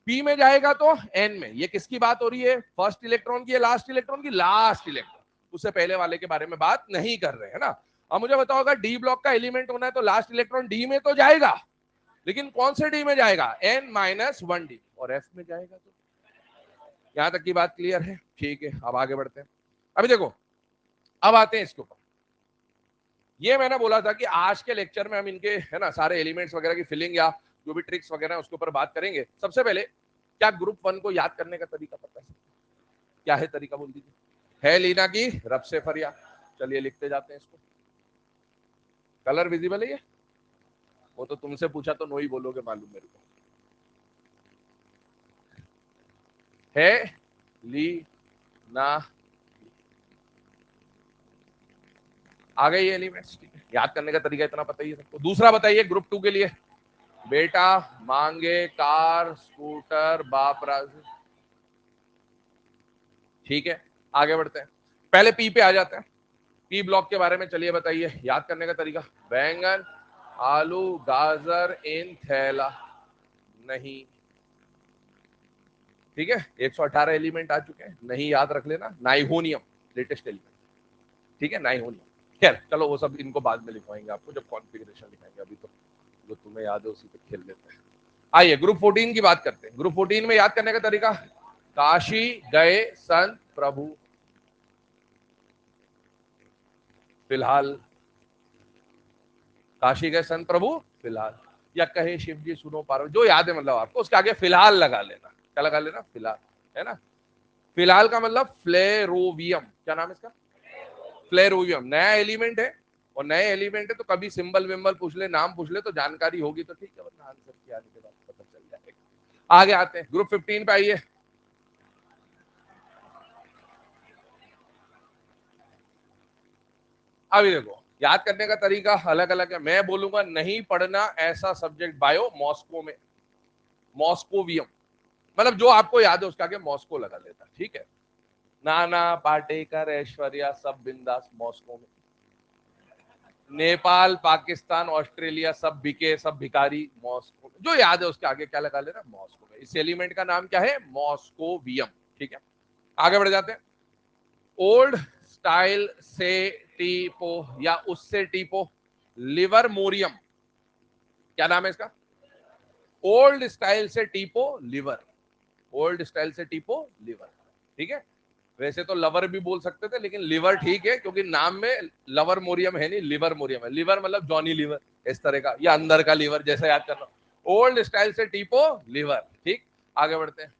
पी में जाएगा तो एन में। ये किसकी बात हो रही है, फर्स्ट इलेक्ट्रॉन की, लास्ट इलेक्ट्रॉन की, लास्ट इलेक्ट्रॉन, उससे पहले वाले के बारे में बात नहीं कर रहे हैं ना। अब मुझे बताओ अगर डी ब्लॉक का एलिमेंट होना है तो लास्ट इलेक्ट्रॉन डी में तो जाएगा, लेकिन कौन से डी में जाएगा, n-1 डी, और एफ में जाएगा। तो यहां तक की बात क्लियर है, ठीक है। अब आगे बढ़ते हैं। अभी देखो, अब आते हैं इसके ऊपर। ये मैंने बोला था कि आज के लेक्चर में हम इनके है ना सारे एलिमेंट्स वगैरह की फिलिंग या जो भी ट्रिक्स वगैरह है उसके ऊपर बात करेंगे। सबसे पहले क्या ग्रुप 1 को याद करने का तरीका पता है, क्या है तरीका, बोल दीजिए। है लीना की रब से फरिया, चलिए लिखते जाते हैं इसको। कलर विजिबल है ये, वो तो तुमसे पूछा तो नो ही बोलोगे मालूम मेरे को। है ली ना, आ गए ये एलिमेंट्स, ठीक है। याद करने का तरीका इतना पता ही है सबको। दूसरा बताइए ग्रुप 2 के लिए, बेटा मांगे कार, स्कूटर, बाप राज, ठीक है। आगे बढ़ते हैं, पहले पी पे आ जाते हैं। पी ब्लॉक के बारे में चलिए बताइए, याद करने का तरीका। बैंगन, आलू, गाजर इन थैला नहीं, ठीक है। 118 एलिमेंट आ चुके हैं, नहीं याद रख लेना। नाइहोनियम लेटेस्ट एलिमेंट, ठीक है, नाइहोनियम। खैर चलो वो सब इनको बाद में लिखवाएंगे आपको जब कॉन्फ़िगरेशन लिखाएंगे, अभी तो जो तुम्हें याद है उसी पे खेल लेते हैं। आइए ग्रुप 14 की बात करते हैं। ग्रुप 14 में याद करने का तरीका, काशी गए संत प्रभु फिलहाल, काशी गए संत प्रभु फिलहाल, या कहे शिव जी सुनो पार्वती, जो याद है मतलब आपको, उसके आगे फिलहाल लगा लेना। क्या लगा लेना, फिलहाल, है ना। फिलहाल का मतलब फ्लेरोवियम, क्या नाम है इसका, फ्लेरोवियम, नया एलिमेंट है और नए एलिमेंट है तो कभी सिंबल विम्बल पूछ ले, नाम पूछ ले तो जानकारी होगी तो ठीक है, वरना आंसर की आने के बाद पता चल जाएगा। आगे आते हैं ग्रुप 15 पे आइए। अभी देखो याद करने का तरीका अलग अलग है। मैं बोलूंगा नहीं पढ़ना ऐसा सब्जेक्ट बायो मॉस्को में, मॉस्कोवियम, मतलब जो आपको याद है उसके आगे मॉस्को लगा लेता, ठीक है। नाना पाटेकर ऐश्वर्या सब बिंदास मॉस्को में। नेपाल पाकिस्तान ऑस्ट्रेलिया सब बिके सब भिकारी मॉस्को में। जो याद है उसके आगे क्या लगा लेना, मॉस्को में। इस एलिमेंट का नाम क्या है, मॉस्कोवियम, ठीक है। आगे बढ़ जाते हैं। ओल्ड स्टाइल से टीपो या उससे टीपो, लिवरमोरियम, क्या नाम है इसका? ओल्ड स्टाइल से टीपो लिवर, ओल्ड स्टाइल से टीपो लिवर, ठीक है। वैसे तो लवर भी बोल सकते थे लेकिन लिवर ठीक है क्योंकि नाम में लवर मोरियम है नहीं, लिवर मोरियम है। लिवर मतलब जॉनी लीवर इस तरह का, या अंदर का लीवर जैसा याद करना। ओल्ड स्टाइल से टीपो लिवर, ठीक। आगे बढ़ते हैं।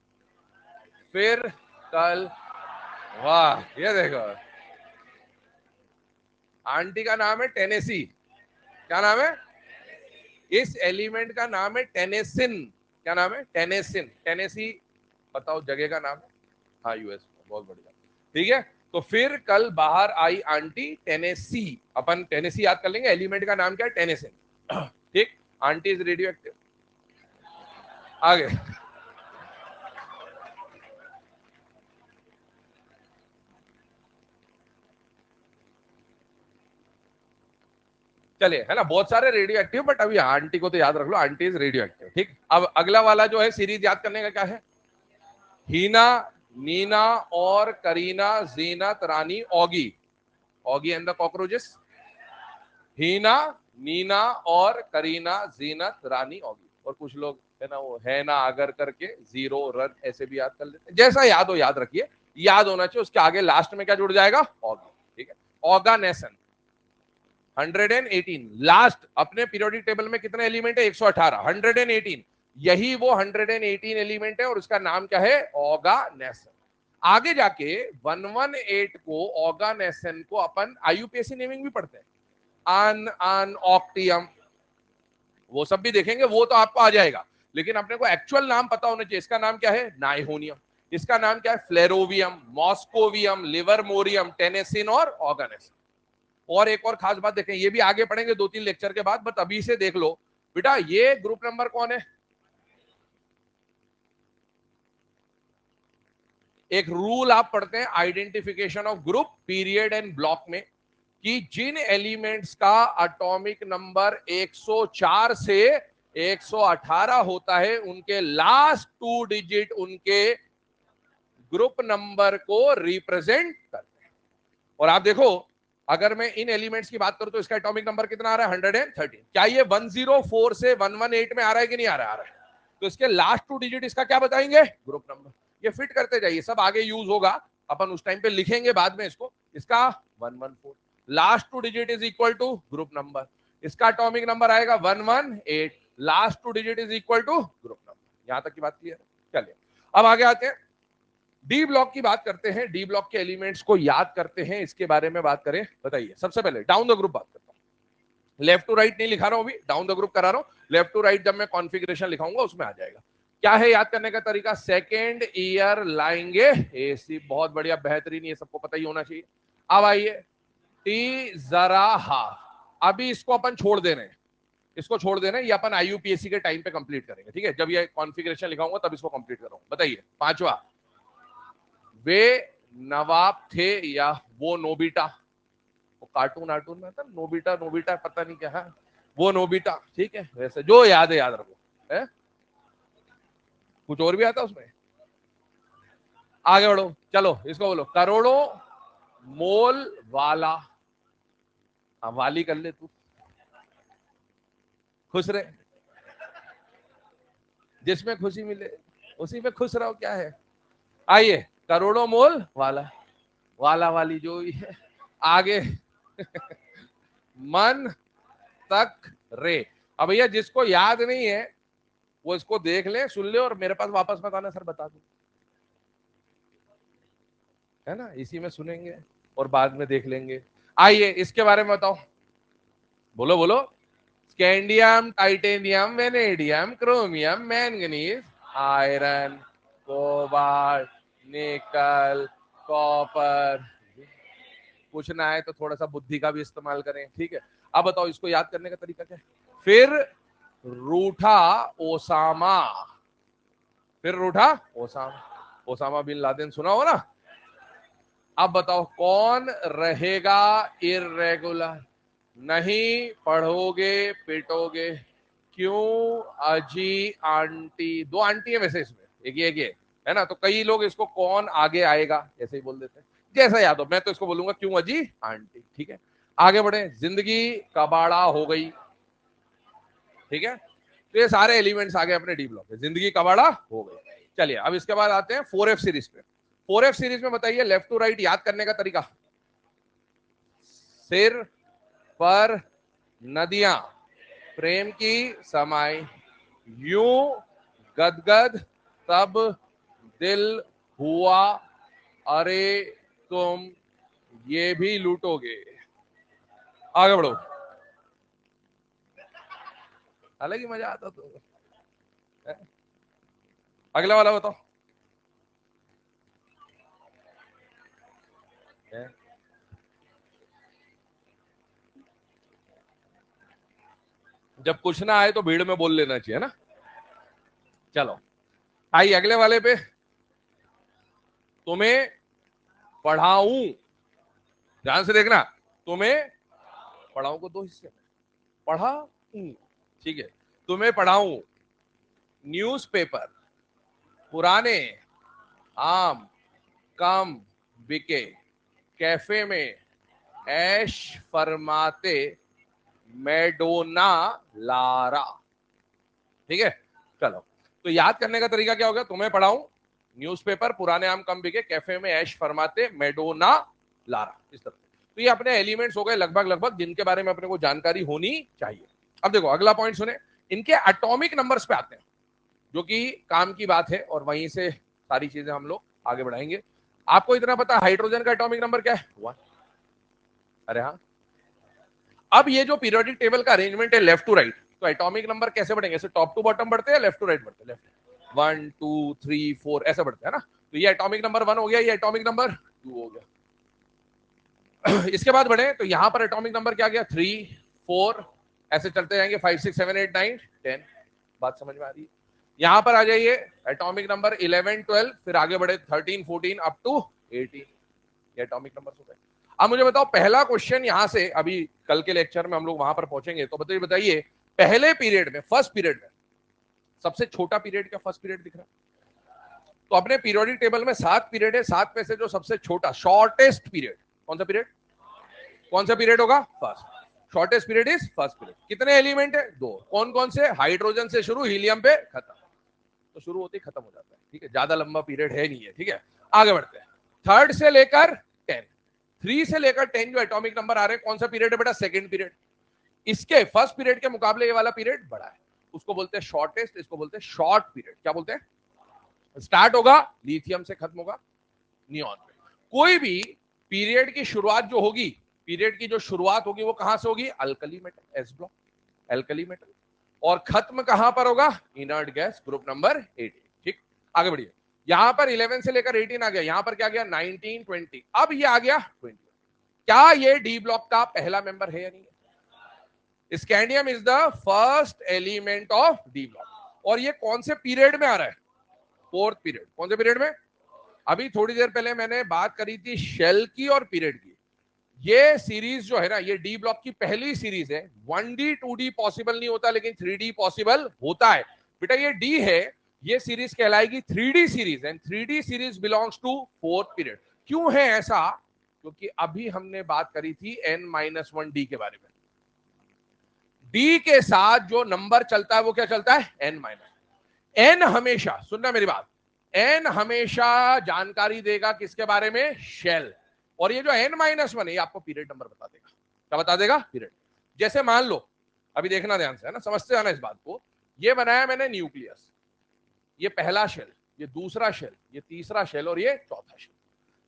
फिर कल, वाह ये देखो, आंटी का नाम है टेनेसी। क्या नाम है? इस एलिमेंट का नाम है टेनेसिन। क्या नाम है? टेनेसिन। टेनेसी बताओ जगह का नाम है? हाँ यूएस, बहुत बढ़िया, ठीक है। तो फिर कल बाहर आई आंटी टेनेसी, अपन टेनेसी याद कर लेंगे, एलिमेंट का नाम क्या है? टेनेसिन, ठीक। Aunty is radio active. आगे चलिए, है ना, बहुत सारे रेडियो एक्टिव, बट अभी आंटी को तो याद रख लो, आंटी इज रेडियो एक्टिव, ठीक। अब अगला वाला जो है सीरीज याद करने का क्या है? हीना, नीना और Kareena, Zeenat, Rani, Oggy, Oggy and the cockroaches. Heena, Neena और करीना, जीनत, रानी, ऑगी। और कुछ लोग है ना वो है ना अगर करके जीरो रन ऐसे भी याद कर लेते हैं, जैसा याद हो याद रखिए, याद होना चाहिए। उसके आगे लास्ट में क्या जुड़ जाएगा? ऑगी, ठीक है। ऑर्गेनेसन 118, लास्ट अपने पीरियोडिक टेबल में कितने एलिमेंट है? 118, 118, यही वो 118 एलिमेंट है और उसका नाम क्या है? ऑर्गेनेसन। आगे जाके 118 को, ऑर्गेनेसन को अपन आईयूपीएसी नेमिंग भी पढ़ते हैं, अन अन ऑक्टियम, वो सब भी देखेंगे, वो तो आपको आ जाएगा। लेकिन अपने को एक्चुअल नाम पता होना चाहिए। इसका नाम क्या है? नाइहोनियम। इसका नाम क्या है? फ्लेरोवियम, मॉस्कोवियम, लिवरमोरियम, टेनेसिन और ऑर्गेनेसिन। और एक और खास बात देखें, ये भी आगे पढ़ेंगे 2-3 लेक्चर के बाद, बट अभी से देख लो बेटा, ये ग्रुप नंबर कौन है? एक रूल आप पढ़ते हैं identification of group period and block में, कि जिन एलिमेंट्स का एटॉमिक नंबर 104 से 118 होता है, उनके लास्ट 2 डिजिट उनके ग्रुप नंबर को रिप्रेजेंट करते हैं। और आप देखो, अगर मैं इन एलिमेंट्स की बात करूं तो इसका एटॉमिक नंबर कितना आ रहा है? 113। क्या ये 104 से 118 में आ रहा है कि नहीं आ रहा है? आ रहा है। तो इसके लास्ट 2 डिजिट इसका क्या बताएंगे? Group number. ये फिट करते जाइए, सब आगे यूज होगा, अपन उस टाइम पे लिखेंगे बाद में इसको। इसका 114, last 2 digit is equal to group number. इसका एटॉमिक नंबर आएगा 118, last 2 digit is equal to group number. यहां तक की बात क्लियर है? चलिए अब आगे आते हैं, डी ब्लॉक की बात करते हैं। डी ब्लॉक के एलिमेंट्स को याद करते हैं, इसके बारे में बात करें। बताइए, सबसे पहले डाउन द ग्रुप बात करता हूं। लेफ्ट टू राइट नहीं लिखा रहा हूं अभी, डाउन द ग्रुप करा रहा हूं। लेफ्ट टू राइट जब मैं कॉन्फ़िगरेशन लिखाऊंगा उसमें आ जाएगा। क्या है याद करने का तरीका? सेकेंड ईयर लाएंगे एसी, बहुत बढ़िया, बेहतरीन, ये सबको पता ही होना चाहिए। अब आइए, टी जरा हा, अभी इसको अपन छोड़ दे रहे हैं, इसको छोड़ देना, ये अपन आईयूपीएससी के टाइम पे कंप्लीट करेंगे, ठीक है। जब ये कॉन्फ़िगरेशन लिखाऊंगा तब इसको कंप्लीट करूंगा। बताइए पांचवा, वे नवाब थे या वो नोबिटा, वो कार्टून आर्टून में था नोबिटा, नोबिटा पता नहीं क्या है, वो नोबिटा, ठीक है। वैसे जो याद है याद रखो, है? कुछ और भी आता उसमें? आगे बढ़ो, चलो इसको बोलो, करोड़ों मोल वाला। हाँ वाली कर ले तू, खुश रहे, जिसमें खुशी मिले उसी में खुश रहो, क्या है। आइए, करोड़ों मोल वाला, वाला वाली जो भी है। आगे मन तक रे। अब भैया जिसको याद नहीं है वो इसको देख ले, सुन ले और मेरे पास वापस मत आना, सर बता दू, है ना, इसी में सुनेंगे और बाद में देख लेंगे। आइए इसके बारे में बताओ। बोलो बोलो। Scandium, titanium, vanadium, chromium, manganese, iron, cobalt, निकल, कॉपर। पूछना है तो थोड़ा सा बुद्धि का भी इस्तेमाल करें, ठीक है। अब बताओ इसको याद करने का तरीका क्या है। फिर रूठा ओसामा, फिर रूठा ओसामा, ओसामा बिन लादेन सुना हो ना। अब बताओ कौन रहेगा इर्रेगुलर। नहीं पढ़ोगे पिटोगे। क्यों अजी आंटी, दो आंटी है वैसे इसमें, एक ये है ना, तो कई लोग इसको कौन आगे आएगा ऐसे ही बोल देते हैं। जैसा याद हो, मैं तो इसको बोलूंगा क्यों अजी आंटी, ठीक है। आगे बढ़े, जिंदगी कबाड़ा हो गई, ठीक है। तो ये सारे एलिमेंट्स आ गए अपने डी ब्लॉक में, जिंदगी कबाड़ा हो गई। चलिए अब इसके बाद आते हैं 4F सीरीज पे। 4F सीरीज में बताइए लेफ्ट टू राइट याद करने का तरीका। सिर पर नदियां प्रेम की समाई, यूं गदगद तब दिल हुआ, अरे तुम ये भी लूटोगे। आगे बढ़ो, अलग ही मजा आता तो। अगला वाला बताओ। जब कुछ ना आए तो भीड़ में बोल लेना चाहिए ना। चलो आइए अगले वाले पे। तुम्हें पढ़ाऊं, ध्यान से देखना, तुम्हें पढ़ाऊं को दो हिस्से में, पढ़ाऊं, ठीक है। तुम्हें पढ़ाऊं, न्यूज़पेपर पुराने आम कम बिके, कैफे में ऐश फरमाते मैडोना लारा, ठीक है। चलो तो याद करने का तरीका क्या होगा। तुम्हें पढ़ाऊं, न्यूज़पेपर पुराने आम कम बिके, कैफे में ऐश फरमाते मैडोना लारा, इस तरह। तो ये अपने एलिमेंट्स हो गए लगभग लगभग, जिनके बारे में अपने को जानकारी होनी चाहिए। अब देखो अगला पॉइंट सुने, इनके एटॉमिक नंबर्स पे आते हैं, जो कि काम की बात है, और वहीं से सारी चीजें हम लोग आगे बढ़ाएंगे। आपको इतना पता हाइड्रोजन का एटॉमिक नंबर क्या है, 1। अरे हाँ। अब ये जो पीरियोडिक टेबल का अरेंजमेंट है लेफ्ट टू राइट, तो एटॉमिक नंबर कैसे बढ़ेंगे, ऐसे टॉप टू बॉटम बढ़ते हैं, लेफ्ट टू राइट बढ़ते हैं, लेफ्ट 1 2 3 4 ऐसे बढ़ते हैं ना। तो ये एटॉमिक नंबर 1 हो गया, ये एटॉमिक नंबर 2 हो गया। इसके बाद बढ़े तो यहां पर एटॉमिक नंबर क्या गया, 3 4, ऐसे चलते जाएंगे 5 6 7 8 9 10। बात समझ में आ रही है। यहां पर आ जाइए एटॉमिक नंबर 11 12, फिर आगे बढ़े 13 14 अप टू 18, ये एटॉमिक नंबर हो गए। अब मुझे बताओ पहला क्वेश्चन यहां से, अभी कल के लेक्चर में हम लोग वहां पर पहुंचेंगे, तो बताइए पहले पीरियड में, फर्स्ट पीरियड में सबसे छोटा पीरियड क्या फर्स्ट पीरियड दिख रहा है। तो अपने पीरियोडिक टेबल में 7 पीरियड है, 7 में से जो सबसे छोटा शॉर्टेस्ट पीरियड कौन सा पीरियड, कौन सा पीरियड होगा, first. Shortest period is first period. कितने एलिमेंट है, 2। कौन कौन से, हाइड्रोजन से शुरू, हीलियम पे खत्म, तो शुरू होते ही खत्म हो जाता है, ठीक है, ज्यादा लंबा पीरियड है नहीं है, ठीक है। आगे बढ़ते हैं, थर्ड से लेकर 10, 3 से लेकर 10 जो एटॉमिक नंबर आ रहे हैं, कौन सा पीरियड है बेटा, सेकंड पीरियड। इसके फर्स्ट पीरियड के मुकाबले ये वाला पीरियड बड़ा है, उसको बोलते हैं शॉर्टेस्ट, इसको बोलते हैं शॉर्ट पीरियड। क्या बोलते हैं, स्टार्ट होगा लिथियम से, खत्म होगा नियॉन पे। कोई भी पीरियड की शुरुआत जो होगी, पीरियड की जो शुरुआत होगी वो कहां से होगी, alkali metal, S block, alkali metal, और खत्म कहां पर होगा, इनर्ट गैस ग्रुप नंबर 18, ठीक। आगे बढ़िए, यहां पर 11 से लेकर 18 आ गया, यहां पर क्या गया 19 20, अब ये आ गया 20। क्या ये डी ब्लॉक का पहला मेंबर है या नहीं है। Scandium is the first element of D block, और ये कौन से पीरियड में आ रहा है, फोर्थ पीरियड। कौन से पीरियड में, अभी थोड़ी देर पहले मैंने बात करी थी शेल की और पीरियड की। ये सीरीज जो है ना, ये डी ब्लॉक की पहली सीरीज है। 1D 2D पॉसिबल नहीं होता, लेकिन 3D पॉसिबल होता है। बेटा ये डी है, ये सीरीज कहलाएगी 3D series, and 3D series belongs to fourth period. क्यों है ऐसा, क्योंकि अभी हमने बात करी थी N-1D के बारे में। डी के साथ जो नंबर चलता है वो क्या चलता है, N हमेशा, सुनना मेरी बात, N हमेशा जानकारी देगा किसके बारे में, शेल। और ये जो N-1 है ये आपको पीरियड नंबर बता देगा। क्या बता देगा, पीरियड। जैसे मान लो, अभी देखना ध्यान से, है ना, समझते जाना इस बात को। ये बनाया मैंने न्यूक्लियस, ये पहला शेल, ये दूसरा शेल, ये तीसरा शेल, और ये चौथा शेल।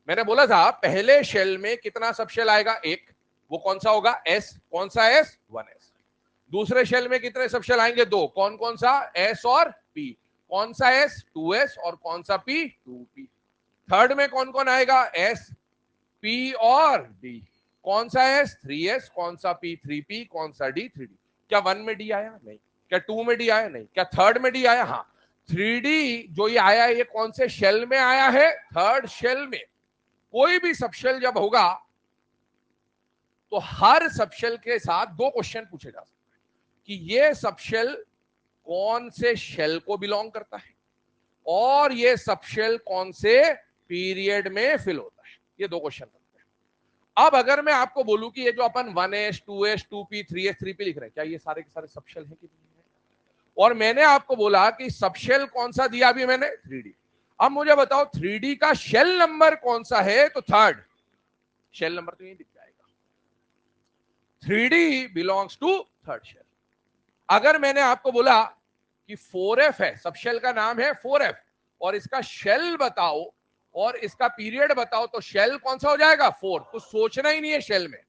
मैंने बोला था पहले शेल में कितना सब शेल आएगा, एक, वो कौन सा होगा, एस। कौन सा एस, 1s। दूसरे शेल में कितने सब शेल आएंगे, दो। कौन कौन सा, एस और पी। कौन सा एस, 2s, और कौन सा पी, 2p। थर्ड में कौन कौन आएगा, एस, पी और डी। कौन सा एस, 3s, कौन सा पी, 3p, कौन सा डी, 3d। क्या 1 में डी आया, नहीं। क्या 2 में डी आया, नहीं। क्या थर्ड में डी आया, हाँ। 3d जो ये आया, ये कौन से शेल में आया है, थर्ड शेल में। कोई भी सबशेल जब होगा तो हर सबशेल के साथ दो क्वेश्चन पूछे जा सकते हैं कि ये सबशेल कौन से शेल को बिलोंग करता है और ये सबशेल कौन से पीरियड में फिल होता है। ये दो क्वेश्चन बनते हैं। अब अगर मैं आपको बोलूं कि ये जो अपन 1s, 2s, 2p, 3s, 3p लिख रहे हैं, क्या ये सारे के सारे सबशेल हैं कि नहीं है? और मैंने आपको बोला कि सबशेल कौन सा दिया अभी मैंने, 3d। अब मुझे बताओ 3d का शेल नंबर कौन सा है, तो थर्ड शेल नंबर तो यही दिख जाएगा, 3d belongs to third shell. अगर मैंने आपको बोला कि 4f है, सबशेल का नाम है 4f, और इसका शेल बताओ और इसका पीरियड बताओ, तो शेल कौन सा हो जाएगा, 4। कुछ सोचना ही नहीं है शेल में।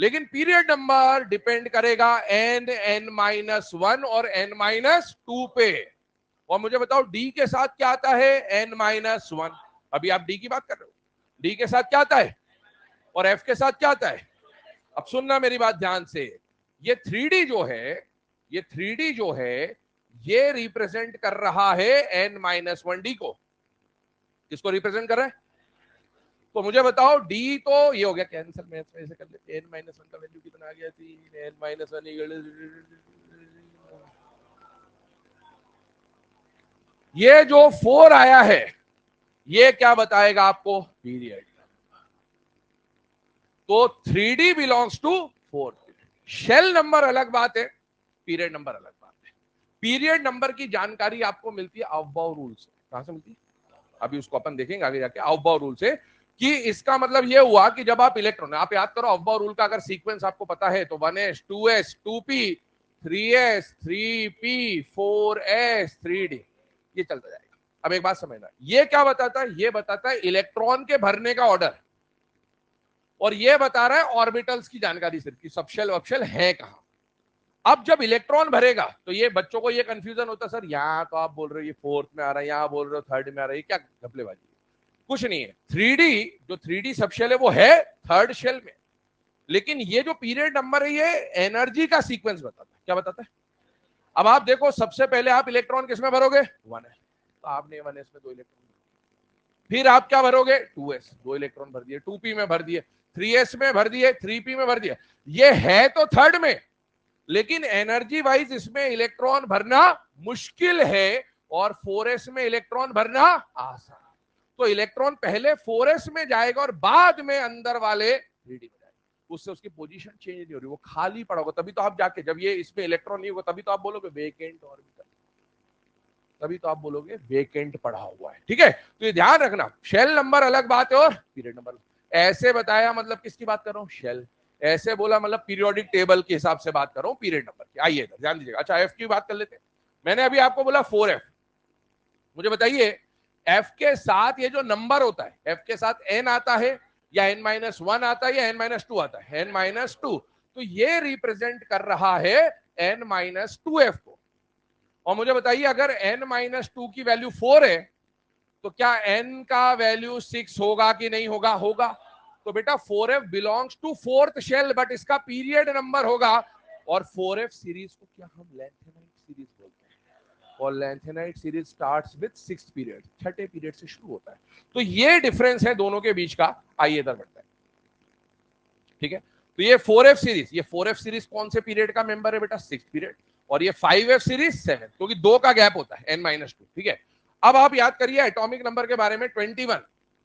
लेकिन पीरियड नंबर डिपेंड करेगा n-1 और n-2 पे। और मुझे बताओ डी के साथ क्या आता है, n-1। अभी आप डी की बात कर रहे हो, डी के साथ क्या आता है, और एफ के साथ क्या आता है। अब सुनना मेरी बात ध्यान से, ये 3d जो है, ये 3d जो है, ये रिप्रेजेंट कर रहा है n-1d को। किसको रिप्रेजेंट कर रहा है, तो मुझे बताओ डी तो ये हो गया, कैंसिल मैथ्स में ऐसे कर लेते, n-1 का वैल्यू कितना आ गया, 3, n-1 ये जो 4 आया है, ये क्या बताएगा आपको, पीरियड। तो 3d belongs to 4। Shell number अलग बात है, पीरियड नंबर अलग बात है। पीरियड नंबर की जानकारी आपको मिलती है अवबाव रूल से। कहां से मिलती है, अभी उसको अपन देखेंगे आगे जाके, अवबाव रूल से। कि इसका मतलब ये हुआ कि जब आप इलेक्ट्रॉन, आप याद करो अवबाव रूल का अगर सीक्वेंस आपको पता है तो 1s, 2s, 2p, 3s, 3p, 4s, 3d, ये चलता जाएगा। अब एक बात समझना, ये क्या बताता है, ये बताता है इलेक्ट्रॉन के भरने का ऑर्डर, और ये बता रहा है ऑर्बिटल्स की जानकारी सिर्फ, कि सबशेल वबशेल है कहां। अब जब इलेक्ट्रॉन भरेगा तो ये बच्चों को ये कंफ्यूजन होता है, सर यहां तो आप बोल रहे हो ये फोर्थ में आ रहा है, यहां बोल रहे हो थर्ड में आ रहा है, क्या घपलेबाजी। कुछ नहीं है, 3d जो 3d सबशेल है वो है थर्ड शेल में। लेकिन ये जो पीरियड नंबर है, ये एनर्जी का सीक्वेंस बताता है। क्या बताता है, अब आप देखो सबसे पहले आप इलेक्ट्रॉन किसमें भरोगे, 1s, तो आपने 1s में 2 इलेक्ट्रॉन, फिर आप क्या भरोगे, 2s, 2 इलेक्ट्रॉन भर दिए, 2p में भर दिए, 3s में भर दिए, 3p में भर दिए। ये है तो थर्ड में, लेकिन एनर्जी वाइज इसमें इलेक्ट्रॉन भरना मुश्किल है, और 4s में इलेक्ट्रॉन भरना आसान। तो इलेक्ट्रॉन पहले 4s में जाएगा और बाद में अंदर वाले 3d में जाएगा। उससे उसकी पोजीशन चेंज नहीं हो रही, वो खाली पड़ा होगा। तभी तो आप जाके, जब ये इसमें इलेक्ट्रॉन नहीं होगा, तभी तो आप बोलोगे वेकेंट ऑर्बिटल, तभी तो आप बोलोगे वेकेंट पड़ा हुआ है। ठीक है, तो ये ध्यान रखना, शेल नंबर अलग बात है और पीरियड नंबर। ऐसे बताया मतलब किसकी बात कर रहा हूं, शेल। ऐसे बोला मतलब पीरियोडिक टेबल के हिसाब से बात कर रहा हूं, पीरियड नंबर की। आइए इधर ध्यान दीजिएगा। अच्छा, एफ की बात कर लेते हैं। मैंने अभी आपको बोला 4f, मुझे बताइए एफ के साथ ये जो नंबर होता है, एफ के साथ एन आता है या n-1 आता है या n-2 आता है, n-2। तो ये रिप्रेजेंट कर रहा है n-2f को। और मुझे बताइए अगर n-2 की वैल्यू 4 है, तो क्या n का वैल्यू 6 होगा कि नहीं होगा, होगा। तो बेटा 4f belongs to fourth shell, but इसका पीरियड नंबर होगा। और 4f सीरीज को क्या हम लैंथेनाइट सीरीज बोलते हैं, और lanthanide series starts with 6th period, छठे पीरियड से शुरू होता है। तो ये डिफरेंस है दोनों के बीच का। आइए इधर बढ़ते हैं। ठीक है, तो ये 4f सीरीज, ये 4f सीरीज कौन से पीरियड का मेंबर है बेटा, 6th पीरियड। और ये 5f सीरीज 7th, क्योंकि 2 का गैप होता है, n-2। ठीक है, अब आप याद करिए एटॉमिक नंबर के बारे में, 21।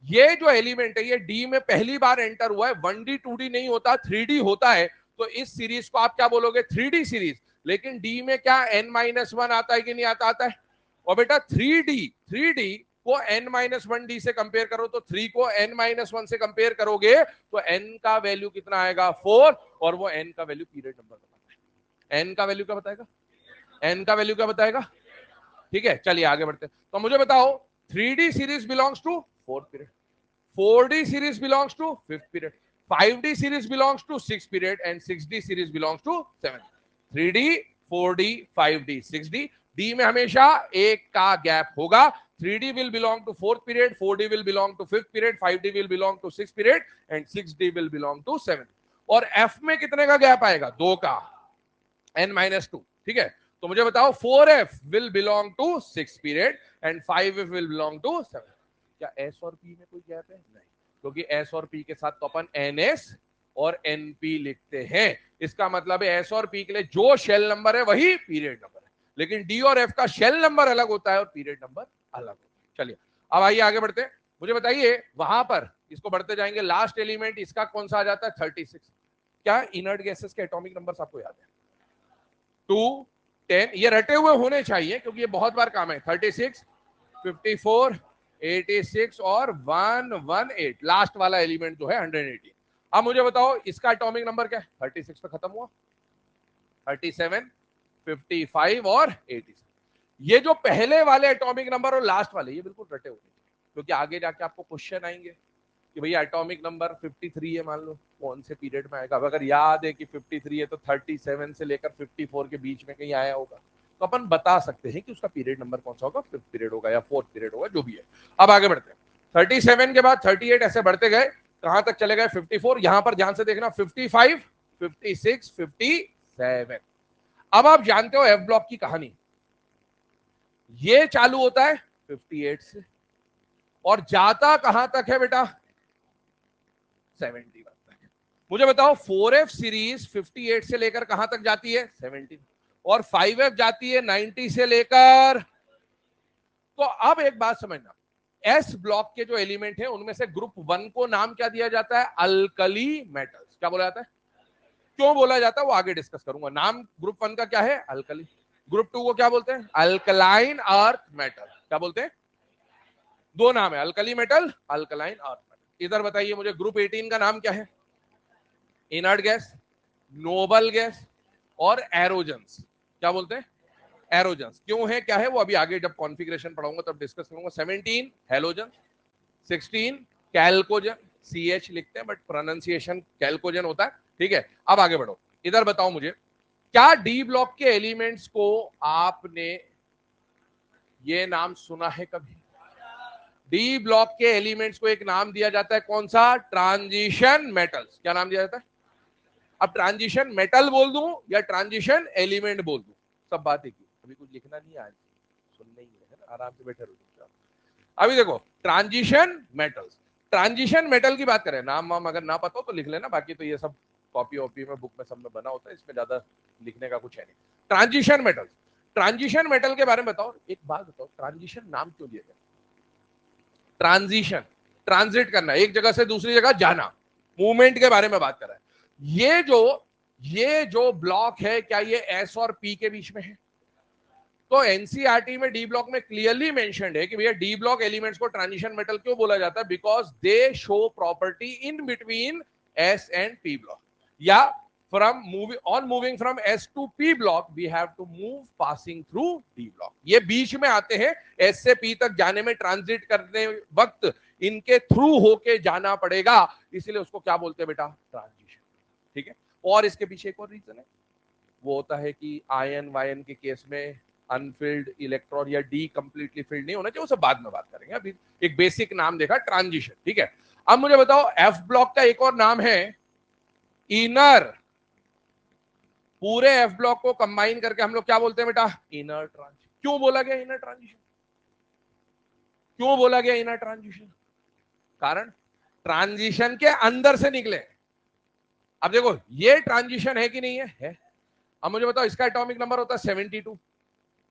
ये जो एलिमेंट है ये डी में पहली बार एंटर हुआ है, 1d 2d नहीं होता, 3d होता है। तो इस सीरीज को आप क्या बोलोगे, 3d सीरीज। लेकिन डी में क्या n-1 आता है कि नहीं आता, आता है। और बेटा 3d को n-1d से कंपेयर करो, तो 3 को n-1 से कंपेयर करोगे तो n का वैल्यू कितना आएगा, 4। और वो n का वैल्यू पीरियड नंबर बताता है। n का वैल्यू क्या बताएगा, n का वैल्यू क्या बताएगा। ठीक है, चलिए आगे बढ़ते हैं। तो मुझे बताओ 3d series belongs to 4th period, 4d series belongs to 5th period. 5D series belongs to 6 period and 6D series belongs to 7. 3D, 4D, 5D, 6D. D में हमेशा एक का गैप होगा. 3D will belong to 4th period, 4D will belong to 5th period, 5D will belong to 6th period and 6D will belong to 7th. और F में कितने का gap आएगा? 2 का, n-2. ठीक है, तो मुझे बताओ 4F will belong to 6th period and 5F will belong to 7th. क्या S और P में कोई गैप है? नहीं, क्योंकि S और P के साथ तो अपन NS और NP लिखते हैं. इसका मतलब है S और P के लिए जो शेल नंबर है वही पीरियड नंबर है, लेकिन D और F का शेल नंबर अलग होता है और पीरियड नंबर अलग होता है. चलिए अब आइए आगे बढ़ते हैं. मुझे बताइए वहां पर इसको बढ़ते जाएंगे, लास्ट एलिमेंट इसका कौन सा आ जाता है? 36. क्या इनर्ट गैसेस के एटॉमिक नंबर्स आपको याद है? 2, 10. ये रटे हुए होने चाहिए क्योंकि ये बहुत बार काम है. 36, 54, 86 और 118. लास्ट वाला एलिमेंट जो है 180. अब मुझे बताओ इसका एटॉमिक नंबर क्या है? 36 पे खत्म हुआ. 37, 55 और 86. ये जो पहले वाले एटॉमिक नंबर और लास्ट वाले ये बिल्कुल रटे हुए, क्योंकि आगे जाके आपको क्वेश्चन आएंगे कि भैया एटॉमिक नंबर 53 है, मान लो कौन से पीरियड में आएगा. अगर याद है कि 53 है तो 37 से लेकर 54 के बीच में कहीं आया होगा, तो अपन बता सकते हैं कि उसका पीरियड नंबर कौन सा होगा. 5th पीरियड होगा या 4th पीरियड होगा, जो भी है. अब आगे बढ़ते हैं. 37 के बाद 38 ऐसे बढ़ते गए, कहां तक चले गए? 54. यहां पर ध्यान से देखना, 55, 56, 57. अब आप जानते हो एफ ब्लॉक की कहानी. ये चालू होता है 58 से और जाता कहां तक है बेटा? 71 तक. मुझे बताओ 4F सीरीज 58 से लेकर कहां तक जाती है? 70. और 5F जाती है 90 से लेकर. तो अब एक बात समझना, एस ब्लॉक के जो एलिमेंट हैं उनमें से ग्रुप 1 को नाम क्या दिया जाता है? Alkali metals. क्या बोला जाता है? क्यों बोला जाता है वो आगे डिस्कस करूंगा. नाम ग्रुप 1 का क्या है? अल्कली. ग्रुप 2 को क्या बोलते हैं? Alkaline earth metal. क्या बोलते हैं? दो नाम है, alkali metal, alkaline earth metal. इधर बताइए मुझे ग्रुप 18 का नाम क्या है? इनर्ट गैस, नोबल गैस और एरोजेंस. क्या बोलते हैं? एरोजेंस. क्यों है, क्या है, वो अभी आगे जब कॉन्फ़िगरेशन पढ़ाऊंगा तब डिस्कस करूंगा. 17 हेलोजन, 16 कैल्कोजन. CH लिखते हैं बट प्रोनाउंसिएशन कैल्कोजन होता है. ठीक है, अब आगे बढ़ो. इधर बताओ मुझे, क्या डी ब्लॉक के एलिमेंट्स को आपने ये नाम सुना है कभी? डी ब्लॉक के एलिमेंट्स को एक नाम दिया जाता है, कौन सा? Transition metals. क्या नाम दिया जाता है? अब ट्रांजिशन मेटल बोल दूं या ट्रांजिशन एलिमेंट बोल दूं, सब बात एक ही. अभी कुछ लिखना नहीं है, आज सुनना ही है ना, आराम से बैठे रहो. अभी देखो ट्रांजिशन मेटल्स. ट्रांजिशन मेटल की बात करें, नाम वाम अगर ना पता हो तो लिख लेना, बाकी तो ये सब कॉपी वॉपी में बुक में सब में बना होता है, इसमें ज्यादा लिखने का कुछ है नहीं. Transition metals. ट्रांजिशन मेटल के बारे में बताओ. एक बात बताओ, ट्रांजिशन नाम क्यों दिया गया? ट्रांजिशन, ट्रांजिट करना, एक जगह से दूसरी जगह जाना, मूवमेंट के बारे में बात कर रहा है. ये जो ब्लॉक है, क्या ये एस और पी के बीच में है? तो एनसीईआरटी में डी ब्लॉक में क्लियरली मेंशन्ड है कि भैया डी ब्लॉक एलिमेंट्स को ट्रांजिशन मेटल क्यों बोला जाता है? Because they show property in between S and P block. या moving from S to P block, we have to move passing through D block. ये बीच में आते हैं, S से P तक जाने में, ट्रांजिट करने वक्त इनके थ्रू होके जाना पड़ेगा, इसलिए उसको क्या बोलते हैं बेटा? ट्रांजिशन. ठीक है, और इसके पीछे एक और रीजन है, वो होता है कि आयन वायन के केस में अनफिल्ड इलेक्ट्रॉन या डी कंप्लीटली फिल्ड नहीं होना चाहिए, वो सब बाद में बात करेंगे. अभी एक बेसिक नाम देखा, ट्रांजिशन. ठीक है, अब मुझे बताओ एफ ब्लॉक का एक और नाम है इनर. पूरे एफ ब्लॉक को कंबाइन करके हम लोग क्या बोलते हैं बेटा? Inner transition. क्यों बोला गया इनर ट्रांजिशन? क्यों बोला गया इनर ट्रांजिशन? कारण ट्रांजिशन के अंदर से निकले. अब देखो ये ट्रांजिशन है कि नहीं है? है. अब मुझे बताओ इसका एटॉमिक नंबर होता है 72.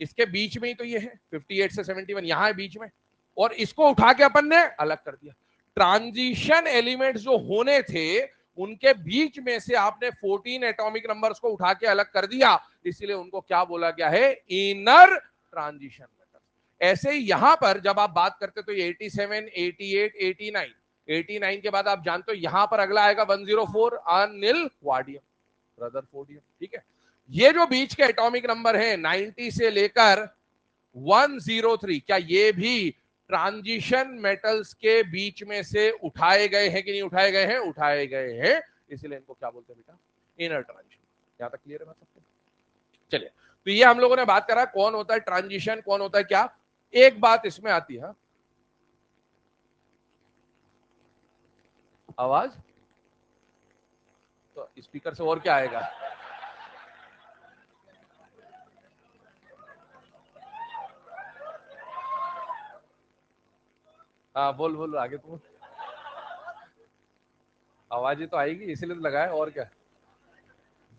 इसके बीच में ही तो ये है 58 से 71, यहां है बीच में, और इसको उठा के अपन ने अलग कर दिया. ट्रांजिशन एलिमेंट्स जो होने थे उनके बीच में से आपने 14 एटॉमिक नंबर्स को उठा के अलग कर दिया, इसलिए उनको क्या बोला गया है? Inner transition metal. ऐसे ही यहां पर जब आप बात करते तो 87, 88, 89, 89 के बाद आप जानते हो यहां पर अगला आएगा 104, अनिल वाडियम, रदरफोर्डियम. ठीक है, ये जो बीच के एटॉमिक नंबर है 90 से लेकर 103, क्या ये भी ट्रांजिशन मेटल्स के बीच में से उठाए गए हैं कि नहीं उठाए गए हैं? उठाए गए हैं, इसलिए इनको क्या बोलते हैं बेटा? Inner transition. यहां तक क्लियर है बात सबको? चलिए, तो ये हम लोगों ने बात करा कौन होता है ट्रांजिशन, कौन होता है क्या। एक बात इसमें आती है, आवाज तो स्पीकर से और क्या आएगा? हाँ बोल बोल आगे तुम। आवाज ही तो आएगी, इसीलिए तो लगाया, और क्या?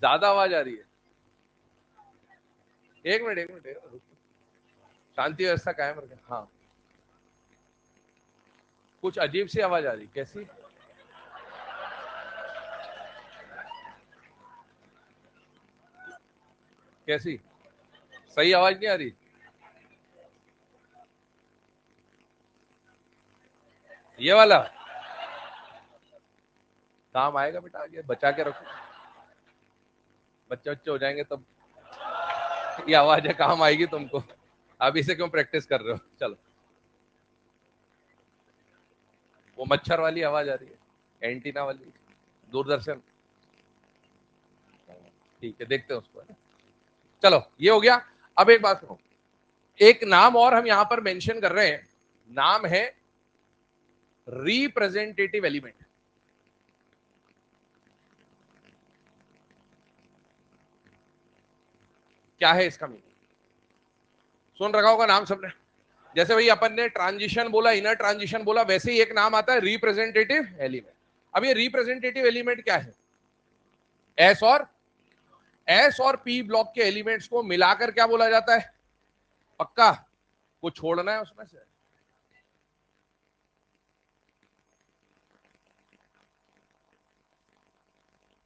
ज्यादा आवाज आ रही है? एक मिनट एक मिनट रुको। शांति व्यवस्था कायम रखें। हाँ, कुछ अजीब सी आवाज आ रही, कैसी? कैसी? सही आवाज नहीं आ रही? ये वाला काम आएगा बेटा, आगे बचा के रखो, बच्चे बच्चे हो जाएंगे तब ये आवाज है काम आएगी तुमको। अभी से क्यों प्रैक्टिस कर रहे हो? चलो, वो मच्छर वाली आवाज आ रही है, एंटीना वाली, दूरदर्शन। ठीक है, देखते हैं उसको। चलो, ये हो गया। अब एक बात सुनो, एक नाम और हम यहां पर मेंशन कर रहे हैं, नाम है रिप्रेजेंटेटिव एलिमेंट। क्या है इसका मीनिंग? सुन रखा होगा नाम सबने। जैसे भाई अपन ने ट्रांजिशन बोला, इनर ट्रांजिशन बोला, वैसे ही एक नाम आता है रिप्रेजेंटेटिव एलिमेंट। अब ये रिप्रेजेंटेटिव एलिमेंट क्या है? एस और पी ब्लॉक के एलिमेंट्स को मिलाकर क्या बोला जाता है? पक्का कुछ छोड़ना है उसमें से?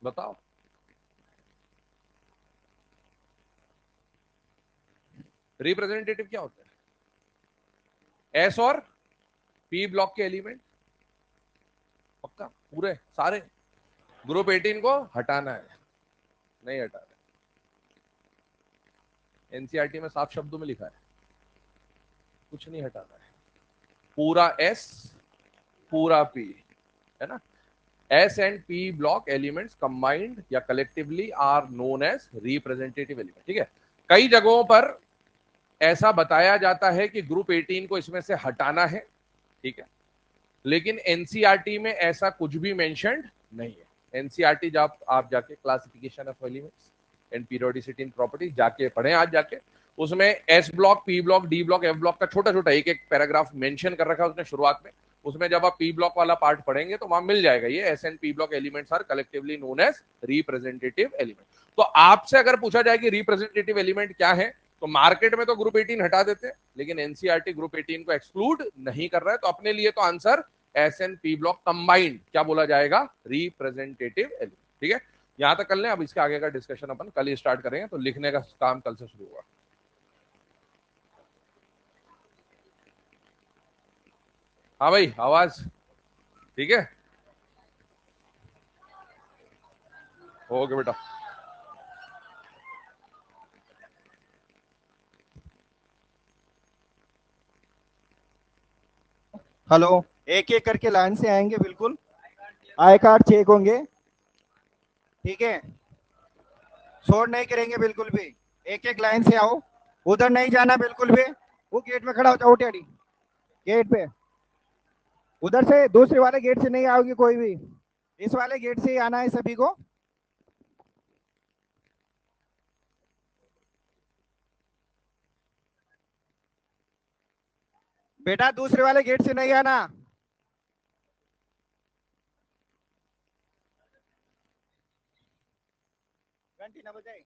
बताओ। रिप्रेजेंटेटिव क्या होता है? एस और पी ब्लॉक के एलिमेंट, पक्का पूरे सारे। ग्रुप 18 को हटाना है, नहीं हटाना है। एनसीईआरटी में साफ शब्दों में लिखा है, कुछ नहीं हटाना है, पूरा एस पूरा पी, है ना। S and P block elements combined या collectively are known as representative element. ठीक है, कई जगहों पर ऐसा बताया जाता है कि ग्रुप 18 को इसमें से हटाना है, ठीक है, लेकिन एनसीईआरटी में ऐसा कुछ भी मेंशन्ड नहीं है। एनसीईआरटी जब आप जाके classification of elements and periodicity in properties जाके पढ़ें आज जाके, उसमें S block, P block, D block, F block का छोटा छोटा एक एक पैराग्राफ मेंशन कर रखा है उसने शुरुआत में। उसमें जब आप पी ब्लॉक वाला पार्ट पढ़ेंगे तो वहां मिल जाएगा ये S and P block elements are collectively known as representative element. तो आपसे अगर पूछा जाए कि रिप्रेजेंटेटिव एलिमेंट क्या है, तो मार्केट में तो ग्रुप 18 हटा देते हैं, लेकिन एनसीईआरटी ग्रुप 18 को एक्सक्लूड नहीं कर रहा है। तो अपने लिए तो answer S and P block combined क्या बोला जाएगा? Representative element. ठीक है, यहां तक कर लें। अब इसके आगे का डिस्कशन अपन कल ही स्टार्ट करेंगे, तो लिखने का काम कल से शुरू होगा। हाँ भाई, आवाज ठीक है? ओके बेटा। हेलो। एक एक करके लाइन से आएंगे, बिल्कुल आई कार्ड चेक होंगे, ठीक है। शोर नहीं करेंगे बिल्कुल भी, एक एक लाइन से आओ, उधर नहीं जाना बिल्कुल भी। वो गेट में खड़ा हो जाओ टेडी, गेट पे। उधर से दूसरे वाले गेट से नहीं आओगे कोई भी, इस वाले गेट से ही आना है सभी को। बेटा दूसरे वाले गेट से नहीं आना। घंटी ना बजाए।